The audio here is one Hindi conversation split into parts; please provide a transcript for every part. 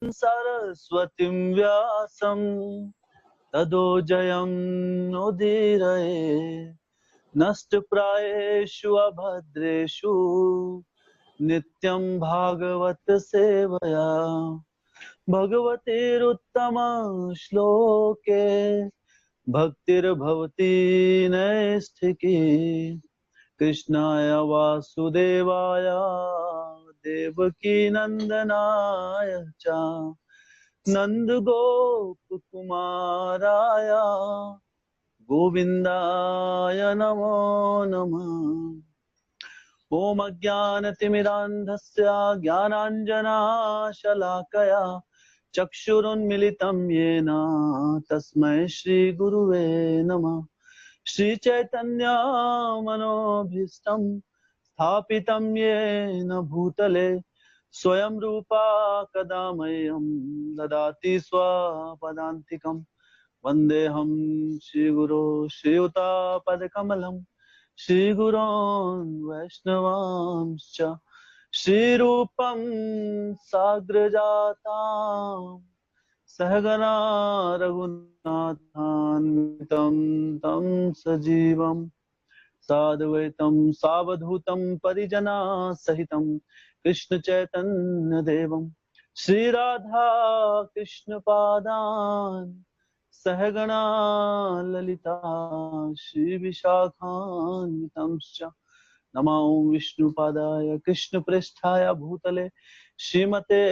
सरस्वतीं व्यासं ततो जयमुदीरये नष्टप्रायेषु अभद्रेषु नित्यं भागवत सेवया भगवतेरुत्तम श्लोके भक्तिर्भवति नैष्ठिकी कृष्णाय वासुदेवाय देवकी नंदनाय च नन्दगोपकुमाराय गोविन्दाय नमो नमः। ॐ अज्ञानतिमिरान्धस्य ज्ञानाञ्जनाशलाकया चक्षुरुन्मिलितं येन तस्मै श्रीगुरुवे नमः। श्रीचैतन्यमनोभीष्टं स्थापितं येन भूतले स्वयं रूपा कदा मह्यं ददाति स्वपदान्तिकं वन्देऽहं श्रीगुरो श्रीयुतापदकमलं श्रीगुरोन् वैष्णवांश्च श्रीरूपं साग्रजातां सहगना रघुनाथान्वितं तं सजीवं साद्वैतं सावधूतं परिजना सहितं कृष्ण चैतन्य देवं श्रीराधा कृष्ण पादान् सहगना ललिता श्री विशाखान्वितंश्च नमो विष्णुपादाय कृष्ण पृष्ठाय भूतले श्रीमते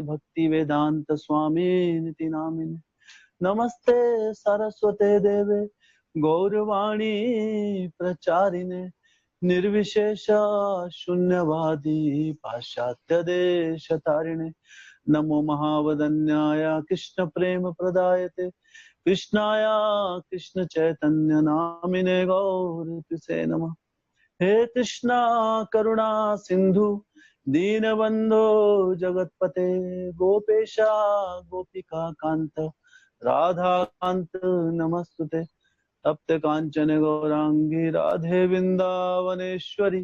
भक्ति वेदांत स्वामी निति नामिने नमस्ते सरस्वते देवे गौरवाणी प्रचारिणे निर्विशेष शून्यवादी पाश्चात्य देशतारिणे नमो महावदन्याय कृष्ण प्रेम प्रदायते कृष्णाय कृष्ण चैतन्य नामिने गौरसे नमः। हे कृष्णा करुणा सिंधु दीनबंधो जगतपते गोपेशा गोपिका कांत राधा कांत नमस्तुते तप्त कांचन गौरांगी राधे वृंदावनेश्वरी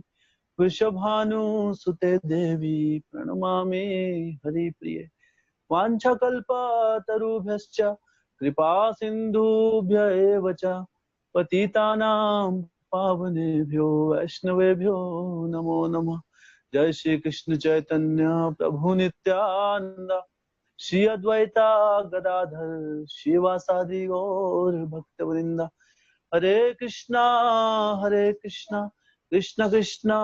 वृषभानुसुते देवी प्रणमामि हरिप्रिये वाञ्छकल्पतरुभ्यश्च कृपा सिन्धुभ्य एव च पतितानां पावनेभ्यो वैष्णवेभ्यो नमो नमः। जय श्री कृष्ण चैतन्य प्रभु नित्यानंद श्री अद्वैता गदाधर शिवासादि गौर भक्तवृंद हरे कृष्णा कृष्ण कृष्णा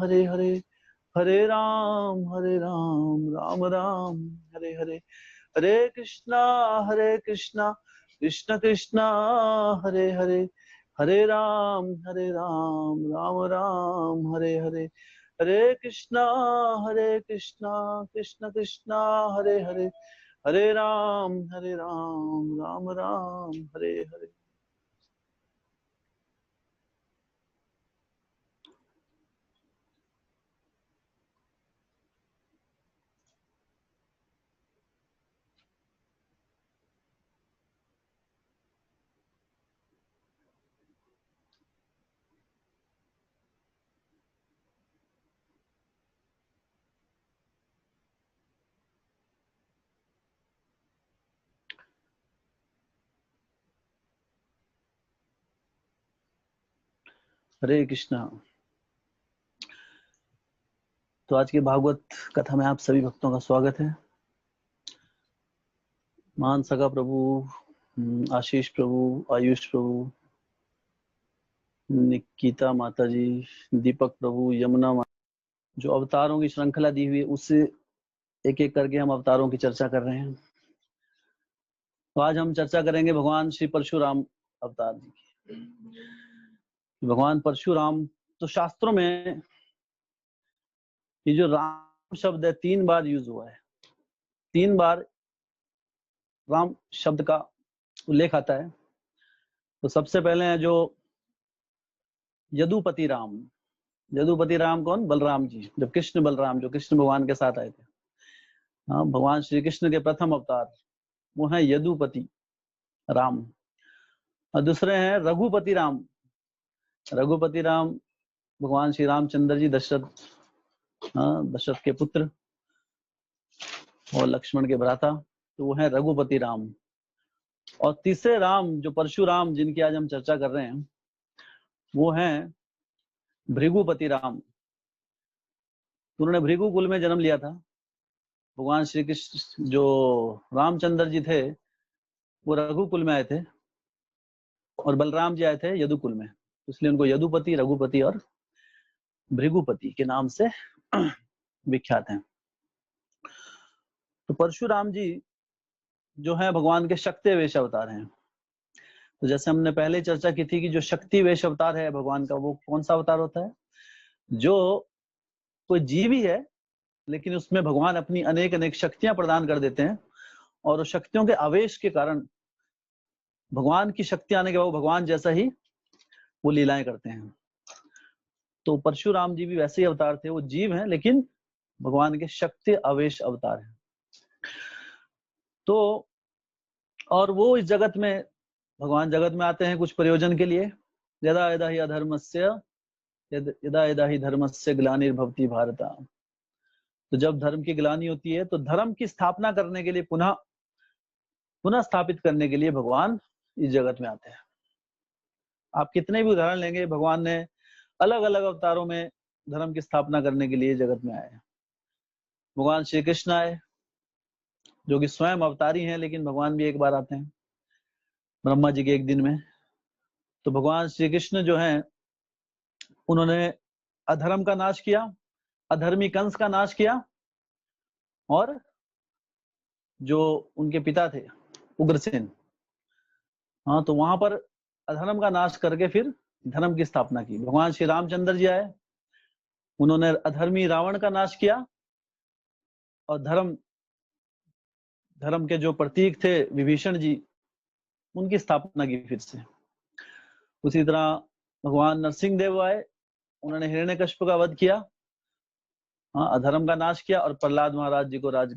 हरे हरे हरे राम राम राम हरे हरे हरे कृष्णा कृष्ण कृष्णा हरे हरे हरे राम राम राम हरे हरे हरे कृष्णा कृष्ण कृष्णा हरे हरे हरे राम राम राम हरे हरे। हरे कृष्णा। तो आज की भागवत कथा में आप सभी भक्तों का स्वागत है। मान सका प्रभु, आशीष प्रभु, आयुष प्रभु, निकिता माता जी, दीपक प्रभु, यमुना माता, जो अवतारों की श्रृंखला दी हुई है उससे एक एक करके हम अवतारों की चर्चा कर रहे हैं। तो आज हम चर्चा करेंगे भगवान श्री परशुराम अवतार जी की। भगवान परशुराम, तो शास्त्रों में ये जो राम शब्द है 3 बार यूज हुआ है। 3 बार राम शब्द का उल्लेख आता है। तो सबसे पहले है जो यदुपति राम। यदुपति राम कौन? बलराम जी, जब कृष्ण बलराम जो कृष्ण भगवान के साथ आए थे। हाँ, भगवान श्री कृष्ण के प्रथम अवतार वो है यदुपति राम। और दूसरे हैं रघुपति राम। रघुपति राम भगवान श्री रामचंद्र जी, दशरथ, हाँ, दशरथ के पुत्र। और लक्ष्मण के भ्राता, तो वो है रघुपति राम। और तीसरे राम जो परशुराम जिनकी आज हम चर्चा कर रहे हैं, वो हैं भृगुपति राम। उन्होंने भृगु कुल में जन्म लिया था। भगवान श्री कृष्ण जो रामचंद्र जी थे वो रघु कुल में आए थे, और बलराम जी आए थे यदु कुल में, इसलिए उनको यदुपति, रघुपति और भृगुपति के नाम से विख्यात हैं। तो परशुराम जी जो है भगवान के शक्ति वेश अवतार हैं। तो जैसे हमने पहले चर्चा की थी कि जो शक्ति वेश अवतार है भगवान का, वो कौन सा अवतार होता है? जो कोई जीव ही है लेकिन उसमें भगवान अपनी अनेक अनेक शक्तियां प्रदान कर देते हैं, और उस शक्तियों के आवेश के कारण भगवान की शक्ति आने के बाद भगवान जैसा ही वो लीलाएं करते हैं। तो परशुराम जी भी वैसे ही अवतार थे, वो जीव हैं लेकिन भगवान के शक्ति आवेश अवतार हैं। तो और वो इस जगत में, भगवान जगत में आते हैं कुछ प्रयोजन के लिए। यदा यदा ही अधर्मस्य यदा यदा ही धर्मस्य ग्लानिर्भवति भारत। तो जब धर्म की ग्लानि होती है तो धर्म की स्थापना करने के लिए, पुनः स्थापित करने के लिए भगवान इस जगत में आते हैं। आप कितने भी उदाहरण लेंगे, भगवान ने अलग अलग अवतारों में धर्म की स्थापना करने के लिए जगत में आए। भगवान श्री कृष्ण आए जो कि स्वयं अवतारी हैं, लेकिन भगवान भी एक बार आते हैं ब्रह्मा जी के एक दिन में। तो भगवान श्री कृष्ण जो हैं उन्होंने अधर्म का नाश किया, अधर्मी कंस का नाश किया, और जो उनके पिता थे उग्रसेन, हाँ, तो वहां पर अधर्म का नाश करके फिर धर्म की स्थापना की। भगवान श्री रामचंद्र जी आए, उन्होंने अधर्मी रावण का नाश किया और धर्म के जो प्रतीक थे विभीषण जी, उनकी स्थापना की फिर से। उसी तरह भगवान नरसिंह देव आए, उन्होंने हिरण्यकश्यप का वध किया, हाँ, अधर्म का नाश किया, और प्रहलाद महाराज जी को राज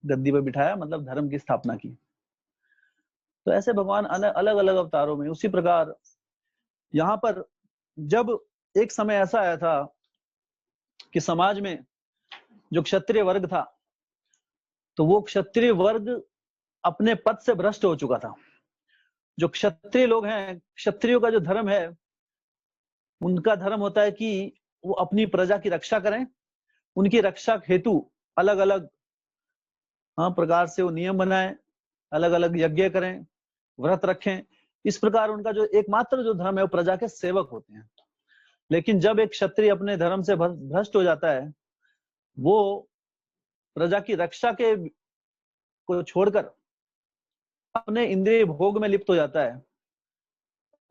गद्दी पर बिठाया, मतलब धर्म की स्थापना की। तो ऐसे भगवान अलग अलग अवतारों में। उसी प्रकार यहाँ पर जब एक समय ऐसा आया था कि समाज में जो क्षत्रिय वर्ग था, तो वो क्षत्रिय वर्ग अपने पद से भ्रष्ट हो चुका था। जो क्षत्रिय लोग हैं, क्षत्रियों का जो धर्म है, उनका धर्म होता है कि वो अपनी प्रजा की रक्षा करें, उनकी रक्षा हेतु अलग अलग प्रकार से वो नियम बनाएं, अलग अलग यज्ञ करें, व्रत रखें। इस प्रकार उनका जो एकमात्र जो धर्म है वो प्रजा के सेवक होते हैं। लेकिन जब एक क्षत्रिय अपने धर्म से भ्रष्ट हो जाता है, वो प्रजा की रक्षा के को छोड़कर अपने इंद्रिय भोग में लिप्त हो जाता है।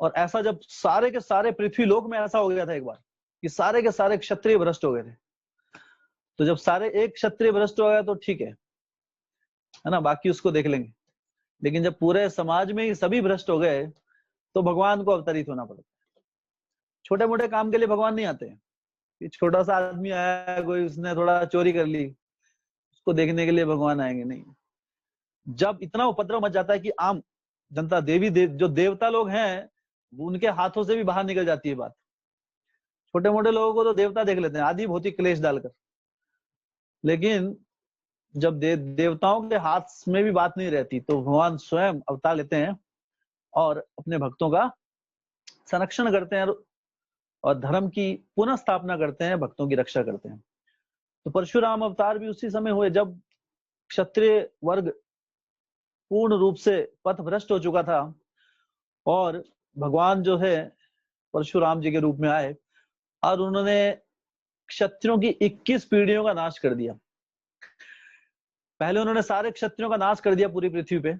और ऐसा जब सारे के सारे पृथ्वी लोक में ऐसा हो गया था एक बार कि सारे के सारे क्षत्रिय भ्रष्ट हो गए थे। तो जब सारे एक क्षत्रिय भ्रष्ट हो गया तो ठीक है ना, बाकी उसको देख लेंगे। लेकिन जब पूरे समाज में ही सभी भ्रष्ट हो गए तो भगवान को अवतरित होना पड़ता है। छोटे मोटे काम के लिए भगवान नहीं आते हैं कि छोटा सा आदमी आया, कोई उसने थोड़ा चोरी कर ली, उसको देखने के लिए भगवान आएंगे, नहीं। जब इतना उपद्रव मच जाता है कि आम जनता, जो देवता लोग हैं, उनके हाथों से भी बाहर निकल जाती है बात। छोटे मोटे लोगों को तो देवता देख लेते हैं आदि भौतिक क्लेश डालकर, लेकिन जब देवताओं के हाथ में भी बात नहीं रहती तो भगवान स्वयं अवतार लेते हैं और अपने भक्तों का संरक्षण करते हैं और धर्म की पुनः स्थापना करते हैं, भक्तों की रक्षा करते हैं। तो परशुराम अवतार भी उसी समय हुए जब क्षत्रिय वर्ग पूर्ण रूप से पथ भ्रष्ट हो चुका था, और भगवान जो है परशुराम जी के रूप में आए और उन्होंने क्षत्रियों की 21 पीढ़ियों का नाश कर दिया। पहले उन्होंने सारे क्षत्रियों का नाश कर दिया पूरी पृथ्वी पे,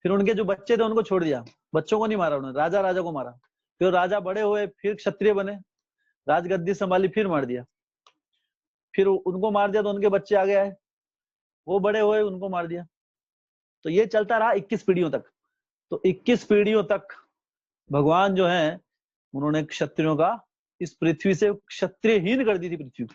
फिर उनके जो बच्चे थे उनको छोड़ दिया, बच्चों को नहीं मारा उन्होंने, राजा को मारा। फिर राजा बड़े हुए, फिर क्षत्रिय बने, राजगद्दी संभाली, फिर मार दिया। फिर उनको मार दिया तो उनके बच्चे आ गए, वो बड़े हुए, उनको मार दिया। तो ये चलता रहा 21 पीढ़ियों तक। तो 21 पीढ़ियों तक भगवान जो है उन्होंने क्षत्रियों का, इस पृथ्वी से क्षत्रियहीन कर दी थी पृथ्वी को।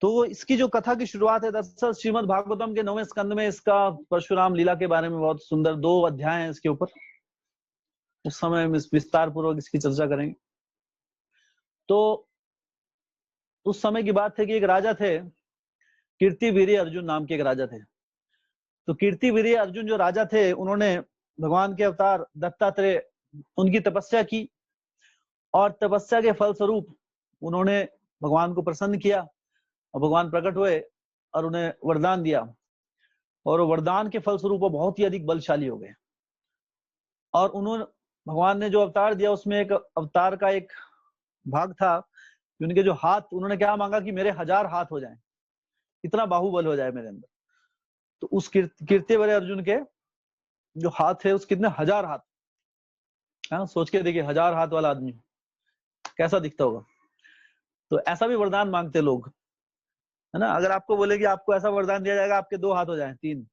तो इसकी जो कथा की शुरुआत है, दरअसल श्रीमद् भागवतम के 9वें स्कंद में इसका परशुराम लीला के बारे में बहुत सुंदर 2 अध्याय हैं इसके ऊपर। उस समय हम विस्तार पूर्वक इसकी चर्चा करेंगे। तो उस समय की बात है कि एक राजा थे कीर्तिवीर्य अर्जुन नाम के एक राजा थे। तो कीर्तिवीर्य अर्जुन जो राजा थे, उन्होंने भगवान के अवतार दत्तात्रेय उनकी तपस्या की, और तपस्या के फलस्वरूप उन्होंने भगवान को प्रसन्न किया, और भगवान प्रकट हुए और उन्हें वरदान दिया, और वरदान के फलस्वरूप वो बहुत ही अधिक बलशाली हो गए। और उन्होंने, भगवान ने जो अवतार दिया उसमें एक अवतार का एक भाग था कि उनके जो हाथ, उन्होंने क्या मांगा कि मेरे 1000 हाथ हो जाएं, इतना बाहुबल हो जाए मेरे अंदर। तो उस कीर्तिवीर्य अर्जुन के जो हाथ है, उस कितने 1000 हाथ, हाँ सोच के देखिए 1000 हाथ वाला आदमी कैसा दिखता होगा। तो ऐसा भी वरदान मांगते लोग, है ना। अगर आपको बोले कि आपको ऐसा वरदान दिया जाएगा आपके 2 हाथ हो जाए, 3,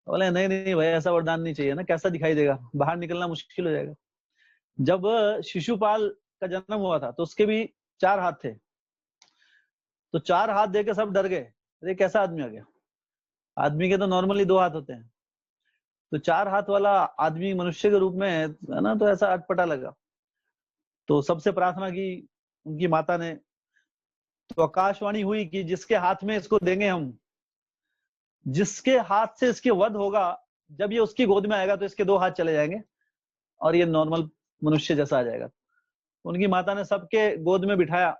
बोले नहीं नहीं भाई ऐसा वरदान नहीं चाहिए ना, कैसा दिखाई देगा, बाहर निकलना मुश्किल हो जाएगा। जब शिशुपाल का जन्म हुआ था तो उसके भी 4 हाथ थे, तो 4 हाथ देके सब डर गए, अरे कैसा आदमी आ गया, आदमी के तो नॉर्मली 2 हाथ होते हैं, तो 4 हाथ वाला आदमी मनुष्य के रूप में है ना, तो ऐसा अटपटा लगा। तो सबसे प्रार्थना की उनकी माता ने, तो आकाशवाणी हुई कि जिसके हाथ में इसको देंगे हम, जिसके हाथ से इसके वध होगा, जब ये उसकी गोद में आएगा तो इसके 2 हाथ चले जाएंगे और ये नॉर्मल मनुष्य जैसा आ जाएगा। उनकी माता ने सबके गोद में बिठाया,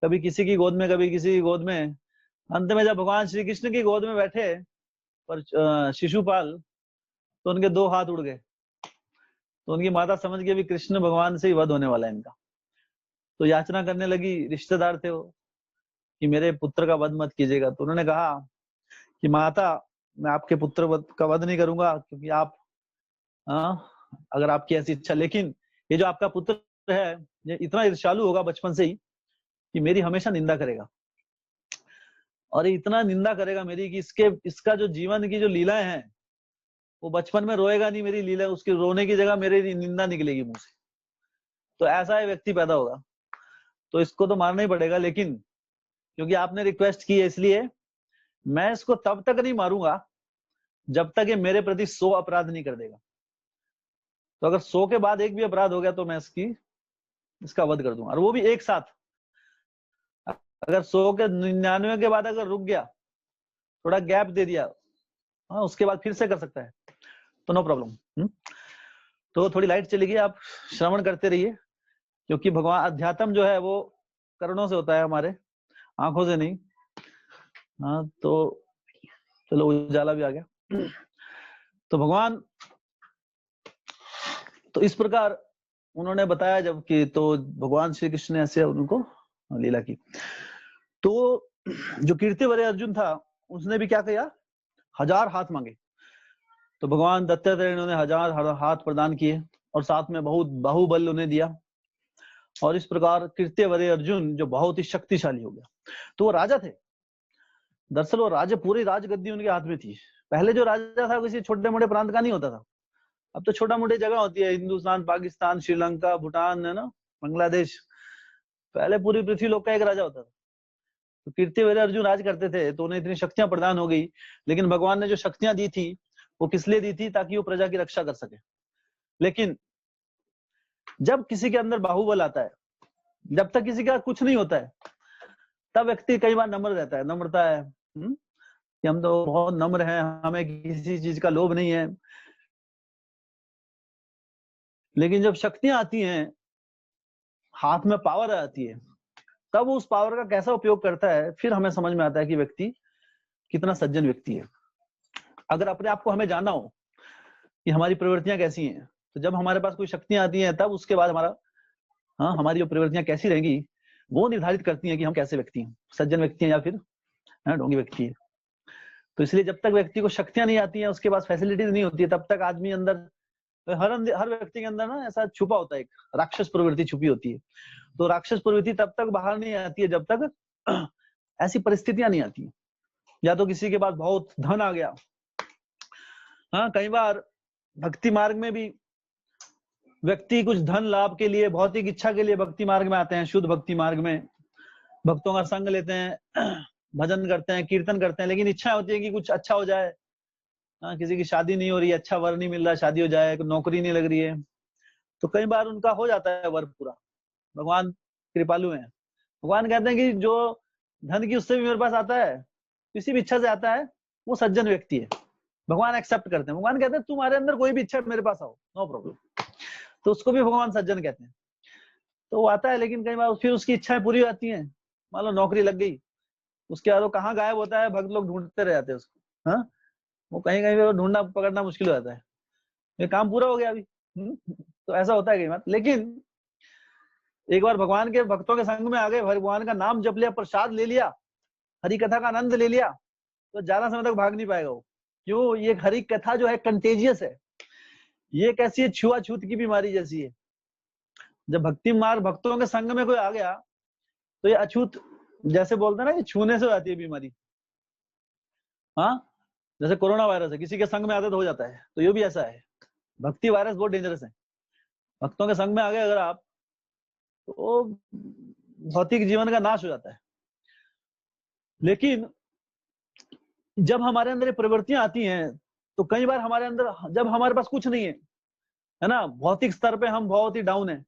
कभी किसी की गोद में कभी किसी की गोद में। अंत में जब भगवान श्री कृष्ण की गोद में बैठे पर शिशुपाल, तो उनके 2 हाथ उड़ गए। तो उनकी माता समझ गई भी कृष्ण भगवान से ही वध होने वाला है इनका। तो याचना करने लगी, रिश्तेदार थे वो, कि मेरे पुत्र का वध मत कीजिएगा। तो उन्होंने कहा कि माता, मैं आपके पुत्र का वध नहीं करूंगा, क्योंकि आप अगर आपकी ऐसी इच्छा, लेकिन ये जो आपका पुत्र है ये इतना ईर्ष्यालु होगा बचपन से ही कि मेरी हमेशा निंदा करेगा, और ये इतना निंदा करेगा मेरी कि इसका जो जीवन की जो लीलाएं हैं, वो बचपन में रोएगा नहीं, मेरी लीला, उसकी रोने की जगह मेरी निंदा निकलेगी मुंह से। तो ऐसा व्यक्ति पैदा होगा, तो इसको तो मारना ही पड़ेगा। लेकिन क्योंकि आपने रिक्वेस्ट की है, इसलिए मैं इसको तब तक नहीं मारूंगा जब तक ये मेरे प्रति 100 अपराध नहीं कर देगा। तो अगर 100 के बाद एक भी अपराध हो गया तो मैं इसका वध कर दूंगा, और वो भी एक साथ। अगर 100 के 99 के बाद अगर रुक गया, थोड़ा गैप दे दिया, हाँ उसके बाद फिर से कर सकता है, तो नो प्रॉब्लम। तो थोड़ी लाइट चली गई, आप श्रवण करते रहिए, क्योंकि भगवान अध्यात्म जो है वो करणों से होता है, हमारे आंखों से नहीं। हाँ तो चलो उजाला भी आ गया। तो भगवान, तो इस प्रकार उन्होंने बताया जब कि, तो भगवान श्री कृष्ण ने ऐसे उनको लीला की। तो जो कीर्तिवीर्य अर्जुन था उसने भी क्या किया, 1000 हाथ मांगे। तो भगवान दत्तात्रेय ने 1000 हाथ प्रदान किए, और साथ में बहुत बाहुबल उन्हें दिया, और इस प्रकार कीर्तिवीर्य अर्जुन जो बहुत ही शक्तिशाली हो गया। तो वो राजा थे, दरअसल वो राजा, पूरी राजगद्दी उनके हाथ में थी। पहले जो राजा था किसी छोटे मोटे प्रांत का नहीं होता था, अब तो छोटा मोटे जगह होती है, हिंदुस्तान, पाकिस्तान, श्रीलंका, भूटान, है ना, बांग्लादेश। पहले पूरी पृथ्वी लोक का एक राजा होता था। तो कीर्तिवीर्य अर्जुन राज करते थे, तो उन्हें इतनी शक्तियां प्रदान हो गई। लेकिन भगवान ने जो शक्तियां दी थी वो किस लिए दी थी, ताकि वो प्रजा की रक्षा कर सके। लेकिन जब किसी के अंदर बाहुबल आता है, जब तक किसी का कुछ नहीं होता है, तब व्यक्ति कई बार नम्र रहता है, नम्रता है कि हम तो बहुत नम्र हैं, हमें किसी चीज का लोभ नहीं है। लेकिन जब शक्तियां आती हैं, हाथ में पावर आती है, तब वो उस पावर का कैसा उपयोग करता है, फिर हमें समझ में आता है कि व्यक्ति कितना सज्जन व्यक्ति है। अगर अपने आप को हमें जानना हो कि हमारी प्रवृत्तियां कैसी हैं, तो जब हमारे पास कोई शक्तियां आती हैं, तब उसके बाद हमारी जो प्रवृत्तियां कैसी रहेंगी वो निर्धारित करती हैं कि हम कैसे व्यक्ति हैं, सज्जन व्यक्ति हैं या फिर ढोंगी व्यक्ति है। तो इसलिए जब तक व्यक्ति को शक्तियां नहीं आती हैं, उसके पास फैसिलिटीज नहीं होती है, तब तक आदमी अंदर, हर व्यक्ति के अंदर ना ऐसा छुपा होता है, एक राक्षस प्रवृत्ति छुपी होती है। तो राक्षस प्रवृत्ति तब तक बाहर नहीं आती है जब तक ऐसी परिस्थितियां नहीं आती, या तो किसी के पास बहुत धन आ गया। हाँ, कई बार भक्ति मार्ग में भी व्यक्ति कुछ धन लाभ के लिए, भौतिक इच्छा के लिए भक्ति मार्ग में आते हैं। शुद्ध भक्ति मार्ग में भक्तों का संग लेते हैं, भजन करते हैं, कीर्तन करते हैं, लेकिन इच्छा होती है कि कुछ अच्छा हो जाए। किसी की शादी नहीं हो रही है, अच्छा वर नहीं मिल रहा, शादी हो जाए, नौकरी नहीं लग रही है, तो कई बार उनका हो जाता है वर पूरा। भगवान कृपालु हैं, भगवान कहते हैं कि जो धन की उससे भी मेरे पास आता है, किसी भी इच्छा से आता है, वो सज्जन व्यक्ति है। भगवान एक्सेप्ट करते हैं, भगवान कहते हैं तुम्हारे अंदर कोई भी इच्छा मेरे पास आओ, नो प्रॉब्लम, तो उसको भी भगवान सज्जन कहते हैं। तो वो आता है, लेकिन कई बार फिर उसकी इच्छाएं पूरी होती हैं, मान लो नौकरी लग गई, उसके बाद वो कहाँ गायब होता है, भक्त लोग ढूंढते रह जाते हैं उसको। हाँ, वो कहीं कहीं पे ढूंढना पकड़ना मुश्किल हो जाता है, ये काम पूरा हो गया अभी। तो ऐसा होता है कई बार। लेकिन एक बार भगवान के भक्तों के संग में आ गए, भगवान का नाम जप लिया, प्रसाद ले लिया, हरि कथा का आनंद ले लिया, तो ज्यादा समय तक भाग नहीं पाएगा वो। क्यों? ये हरि कथा जो है कंटेजियस है, ये कैसी है, छुआछूत की बीमारी जैसी है। जब भक्ति मार्ग भक्तों के संग में कोई आ गया, तो ये अछूत, जैसे बोलते हैं ना, ये छूने से हो जाती है बीमारी। हाँ, जैसे कोरोना वायरस है, किसी के संग में आते तो हो जाता है, तो ये भी ऐसा है। भक्ति वायरस बहुत डेंजरस है, भक्तों के संग में आ गए अगर आप, तो भौतिक जीवन का नाश हो जाता है। लेकिन जब हमारे अंदर ये प्रवृत्तियां आती हैं, तो कई बार हमारे अंदर, जब हमारे पास कुछ नहीं है ना, भौतिक स्तर पे हम बहुत ही डाउन है,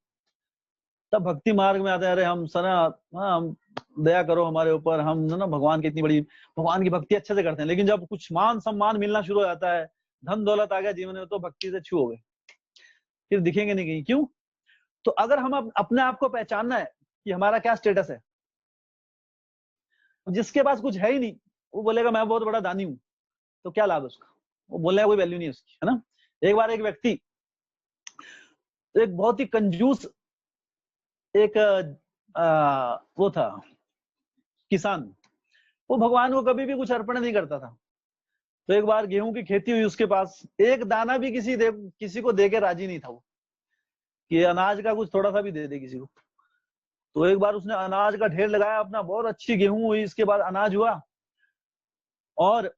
तब भक्ति मार्ग में आते हैं, अरे हम सना, हाँ, हम दया करो हमारे ऊपर, हम ना भगवान की इतनी बड़ी, भगवान की भक्ति अच्छे से करते हैं। लेकिन जब कुछ मान सम्मान मिलना शुरू हो जाता है, धन दौलत आ गया जीवन में, तो भक्ति से छू हो गए, फिर दिखेंगे नहीं कहीं। क्यों? तो अगर हम अपने आप को पहचानना है कि हमारा क्या स्टेटस है, जिसके पास कुछ है ही नहीं, वो बोलेगा मैं बहुत बड़ा दानी हूं, तो क्या लाभ है उसका? वो बोलने का कोई वैल्यू नहीं है उसकी, है ना। एक बार एक व्यक्ति, एक बहुत ही कंजूस एक वो था किसान, वो भगवान को कभी भी कुछ अर्पण नहीं करता था। तो एक बार गेहूं की खेती हुई उसके पास, एक दाना भी किसी को दे के राजी नहीं था वो, कि अनाज का कुछ थोड़ा सा भी दे दे किसी को। तो एक बार उसने अनाज का ढेर लगाया अपना, बहुत अच्छी गेहूं हुई, इसके बाद अनाज हुआ, और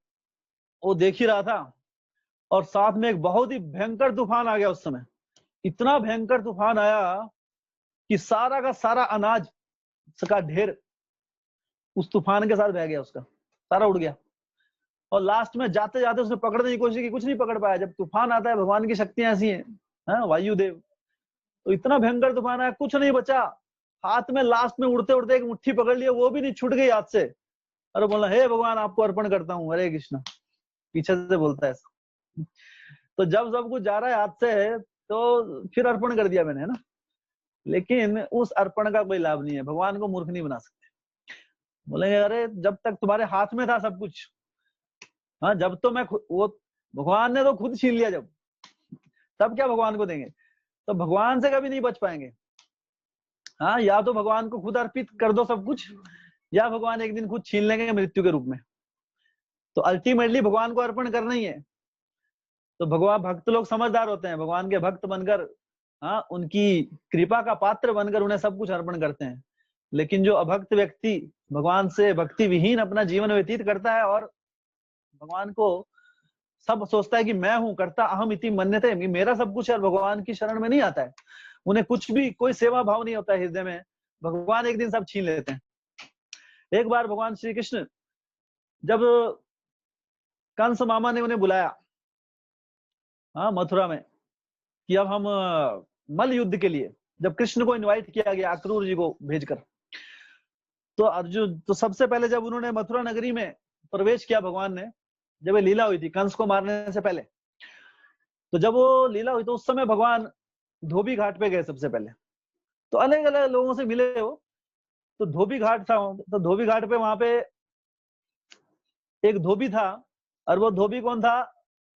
वो देख ही रहा था, और साथ में एक बहुत ही भयंकर तूफान आ गया उस समय। इतना भयंकर तूफान आया कि सारा का सारा अनाज का ढेर उस तूफान के साथ बह गया, उसका सारा उड़ गया। और लास्ट में जाते जाते उसने पकड़ने की कोशिश की, कुछ नहीं पकड़ पाया। जब तूफान आता है, भगवान की शक्तियां ऐसी हैं, वायुदेव, तो इतना भयंकर तूफान आया, कुछ नहीं बचा हाथ में, लास्ट में उड़ते उड़ते एक मुट्ठी पकड़ लिया, वो भी नहीं, छूट गई हाथ से। अरे बोला, हे भगवान आपको अर्पण करता हूँ, हरे कृष्ण, पीछे से बोलता है ऐसा। तो जब सब कुछ जा रहा है हाथ से, तो फिर अर्पण कर दिया मैंने, है ना। लेकिन उस अर्पण का कोई लाभ नहीं है, भगवान को मूर्ख नहीं बना सकते। बोलेंगे अरे जब तक तुम्हारे हाथ में था सब कुछ, हाँ, जब तो मैं वो भगवान ने तो खुद छीन लिया, जब तब क्या भगवान को देंगे? तो भगवान से कभी नहीं बच पाएंगे। हाँ, या तो भगवान को खुद अर्पित कर दो सब कुछ, या भगवान एक दिन खुद छीन लेंगे मृत्यु के रूप में। तो अल्टीमेटली भगवान को अर्पण करना ही है। तो भगवान, भक्त लोग समझदार होते हैं, भगवान के भक्त बनकर, हाँ, उनकी कृपा का पात्र बनकर उन्हें सब कुछ अर्पण करते हैं। लेकिन जो अभक्त व्यक्ति भगवान से भक्ति विहीन अपना जीवन व्यतीत करता है, और भगवान को सब सोचता है कि मैं हूं, करता अहम इति मन्यते, मेरा सब कुछ है, और भगवान की शरण में नहीं आता है, उन्हें कुछ भी, कोई सेवा भाव नहीं होता है हृदय में, भगवान एक दिन सब छीन लेते हैं। एक बार भगवान श्री कृष्ण, जब कंस मामा ने उन्हें बुलाया, हाँ, मथुरा में, कि अब हम मल्ल युद्ध के लिए, जब कृष्ण को इनवाइट किया गया अक्रूर जी को भेजकर, तो अर्जुन, तो सबसे पहले जब उन्होंने मथुरा नगरी में प्रवेश किया भगवान ने, जब ये लीला हुई थी कंस को मारने से पहले, तो जब वो लीला हुई तो उस समय भगवान धोबी घाट पे गए सबसे पहले। तो अलग अलग लोगों से मिले वो, तो धोबी घाट था, तो धोबी घाट पे वहां पे एक धोबी था, और वो धोबी कौन था?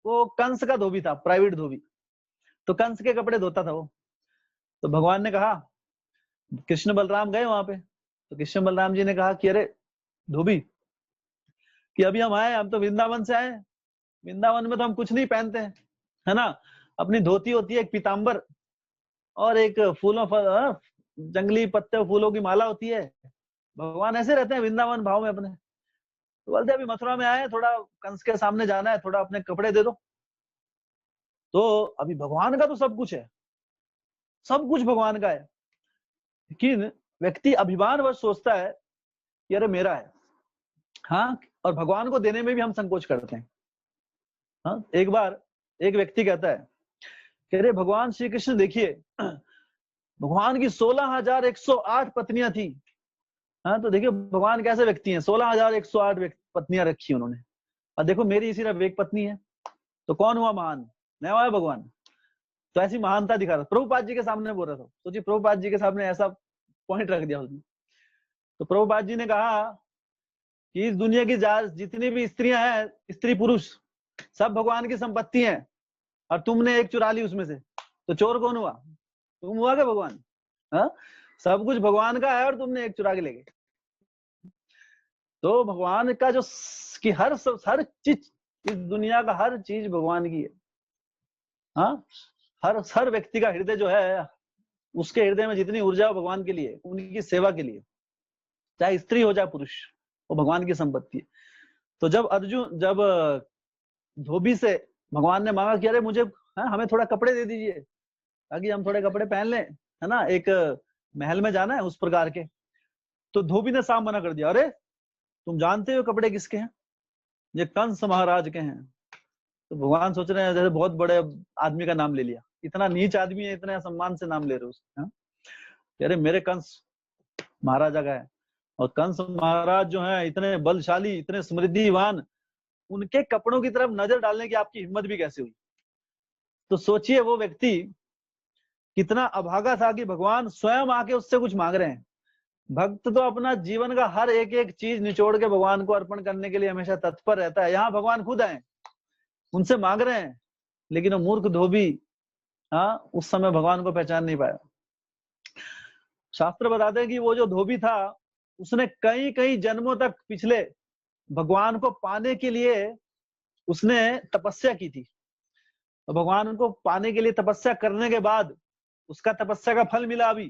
वो कंस का धोबी था, प्राइवेट धोबी, तो कंस के कपड़े धोता था वो। तो भगवान ने कहा, कृष्ण बलराम गए वहां पे, तो कृष्ण बलराम जी ने कहा कि अरे धोबी, कि अभी हम आए, हम तो वृंदावन से आए, वृंदावन में तो हम कुछ नहीं पहनते हैं, है ना, अपनी धोती होती है, एक पीताम्बर, और एक फूलों जंगली पत्ते फूलों की माला होती है। भगवान ऐसे रहते हैं वृंदावन भाव में अपने। तो बोलते अभी मथुरा में आए, थोड़ा कंस के सामने जाना है, थोड़ा अपने कपड़े दे दो। तो अभी भगवान का तो सब कुछ है, सब कुछ भगवान का है, लेकिन व्यक्ति अभिमानवश सोचता है कि अरे मेरा है, हाँ, और भगवान को देने में भी हम संकोच करते हैं। हाँ, एक बार एक व्यक्ति कहता है कि अरे भगवान श्री कृष्ण देखिए, भगवान की 16,108 पत्नियां थी, हाँ, तो देखिए भगवान कैसे व्यक्ति हैं, 16,108 पत्नियां रखी उन्होंने, और देखो मेरी सिर्फ एक पत्नी है, तो कौन हुआ महान? नहीं हुआ भगवान। तो ऐसी महानता दिखा रहा, प्रभुपाद जी के सामने बोल रहा था। सोचिए प्रभुपाद जी के सामने ऐसा पॉइंट रख दिया उसने। तो प्रभुपाद जी ने कहा कि इस दुनिया की जितनी भी स्त्रियां हैं, स्त्री पुरुष सब भगवान की संपत्ति है, और तुमने एक चुरा ली उसमें से, तो चोर कौन हुआ? तुम हुआ क्या भगवान? हाँ, सब कुछ भगवान का है और तुमने एक चुरा के ले गए। तो भगवान का जो कि हर चीज, इस दुनिया का हर चीज भगवान की है। हाँ, हर व्यक्ति का हृदय जो है, उसके हृदय में जितनी ऊर्जा भगवान के लिए, उनकी सेवा के लिए, चाहे स्त्री हो चाहे पुरुष, वो भगवान की संपत्ति है। तो जब धोबी से भगवान ने मांगा कि अरे मुझे हमें थोड़ा कपड़े दे दीजिए ताकि हम थोड़े कपड़े पहन लें, है ना, एक महल में जाना है उस प्रकार के। तो धोबी ने साफ मना कर दिया, अरे तुम जानते हो कपड़े किसके हैं? ये कंस महाराज के हैं। तो भगवान सोच रहे हैं जैसे बहुत बड़े आदमी का नाम ले लिया, इतना नीच आदमी है, इतने सम्मान से नाम ले रहे हो। अरे मेरे कंस महाराजा का है, और कंस महाराज जो है इतने बलशाली, इतने समृद्धिवान, उनके कपड़ों की तरफ नजर डालने की आपकी हिम्मत भी कैसे हुई? तो सोचिए वो व्यक्ति कितना अभागा था कि भगवान स्वयं आके उससे कुछ मांग रहे हैं। भक्त तो अपना जीवन का हर एक एक चीज निचोड़ के भगवान को अर्पण करने के लिए हमेशा तत्पर रहता है। यहाँ भगवान खुद आए, उनसे मांग रहे हैं, लेकिन वो मूर्ख धोबी उस समय भगवान को पहचान नहीं पाया। शास्त्र बताते हैं कि वो जो धोबी था उसने कई कई जन्मों तक पिछले भगवान को पाने के लिए उसने तपस्या की थी। तो भगवान को पाने के लिए तपस्या करने के बाद उसका तपस्या का फल मिला अभी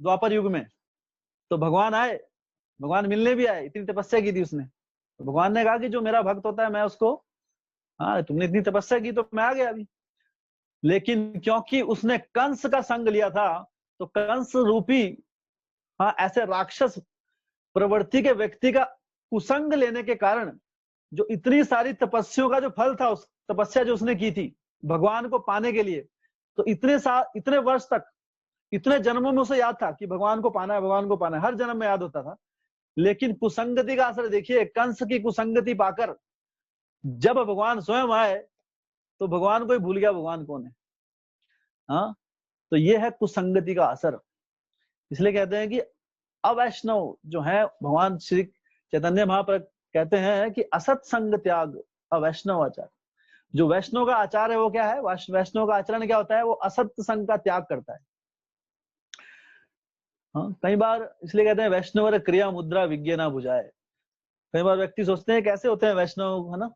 द्वापर युग में। तो भगवान आए, भगवान मिलने भी आए, इतनी तपस्या की थी उसने। तो भगवान ने कहा कि जो मेरा भक्त होता है मैं उसको, तुमने इतनी तपस्या की तो मैं आ गया अभी। लेकिन क्योंकि उसने कंस का संग लिया था, तो कंस रूपी ऐसे राक्षस प्रवृत्ति के व्यक्ति का कुसंग लेने के कारण जो इतनी सारी तपस्याओं का जो फल था, उस तपस्या जो उसने की थी भगवान को पाने के लिए, तो इतने वर्ष तक, इतने जन्मों में उसे याद था कि भगवान को पाना है, भगवान को पाना है, हर जन्म में याद होता था। लेकिन कुसंगति का असर देखिए, कंस की कुसंगति पाकर जब भगवान स्वयं आए तो भगवान को ही भूल गया भगवान कौन है। तो ये है कुसंगति का असर। इसलिए कहते हैं कि अवैष्णव जो है, भगवान श्री चैतन्य महाप्रभु कहते हैं कि असत संग त्याग अवैष्णव आचार। जो वैष्णव का आचार है वो क्या है? वैष्णव का आचरण क्या होता है? वो असत संग का त्याग करता है। कई बार इसलिए कहते हैं वैष्णव क्रिया मुद्रा विज्ञा ना बुझाए। कई बार व्यक्ति सोचते हैं कैसे होते हैं वैष्णव, है ना,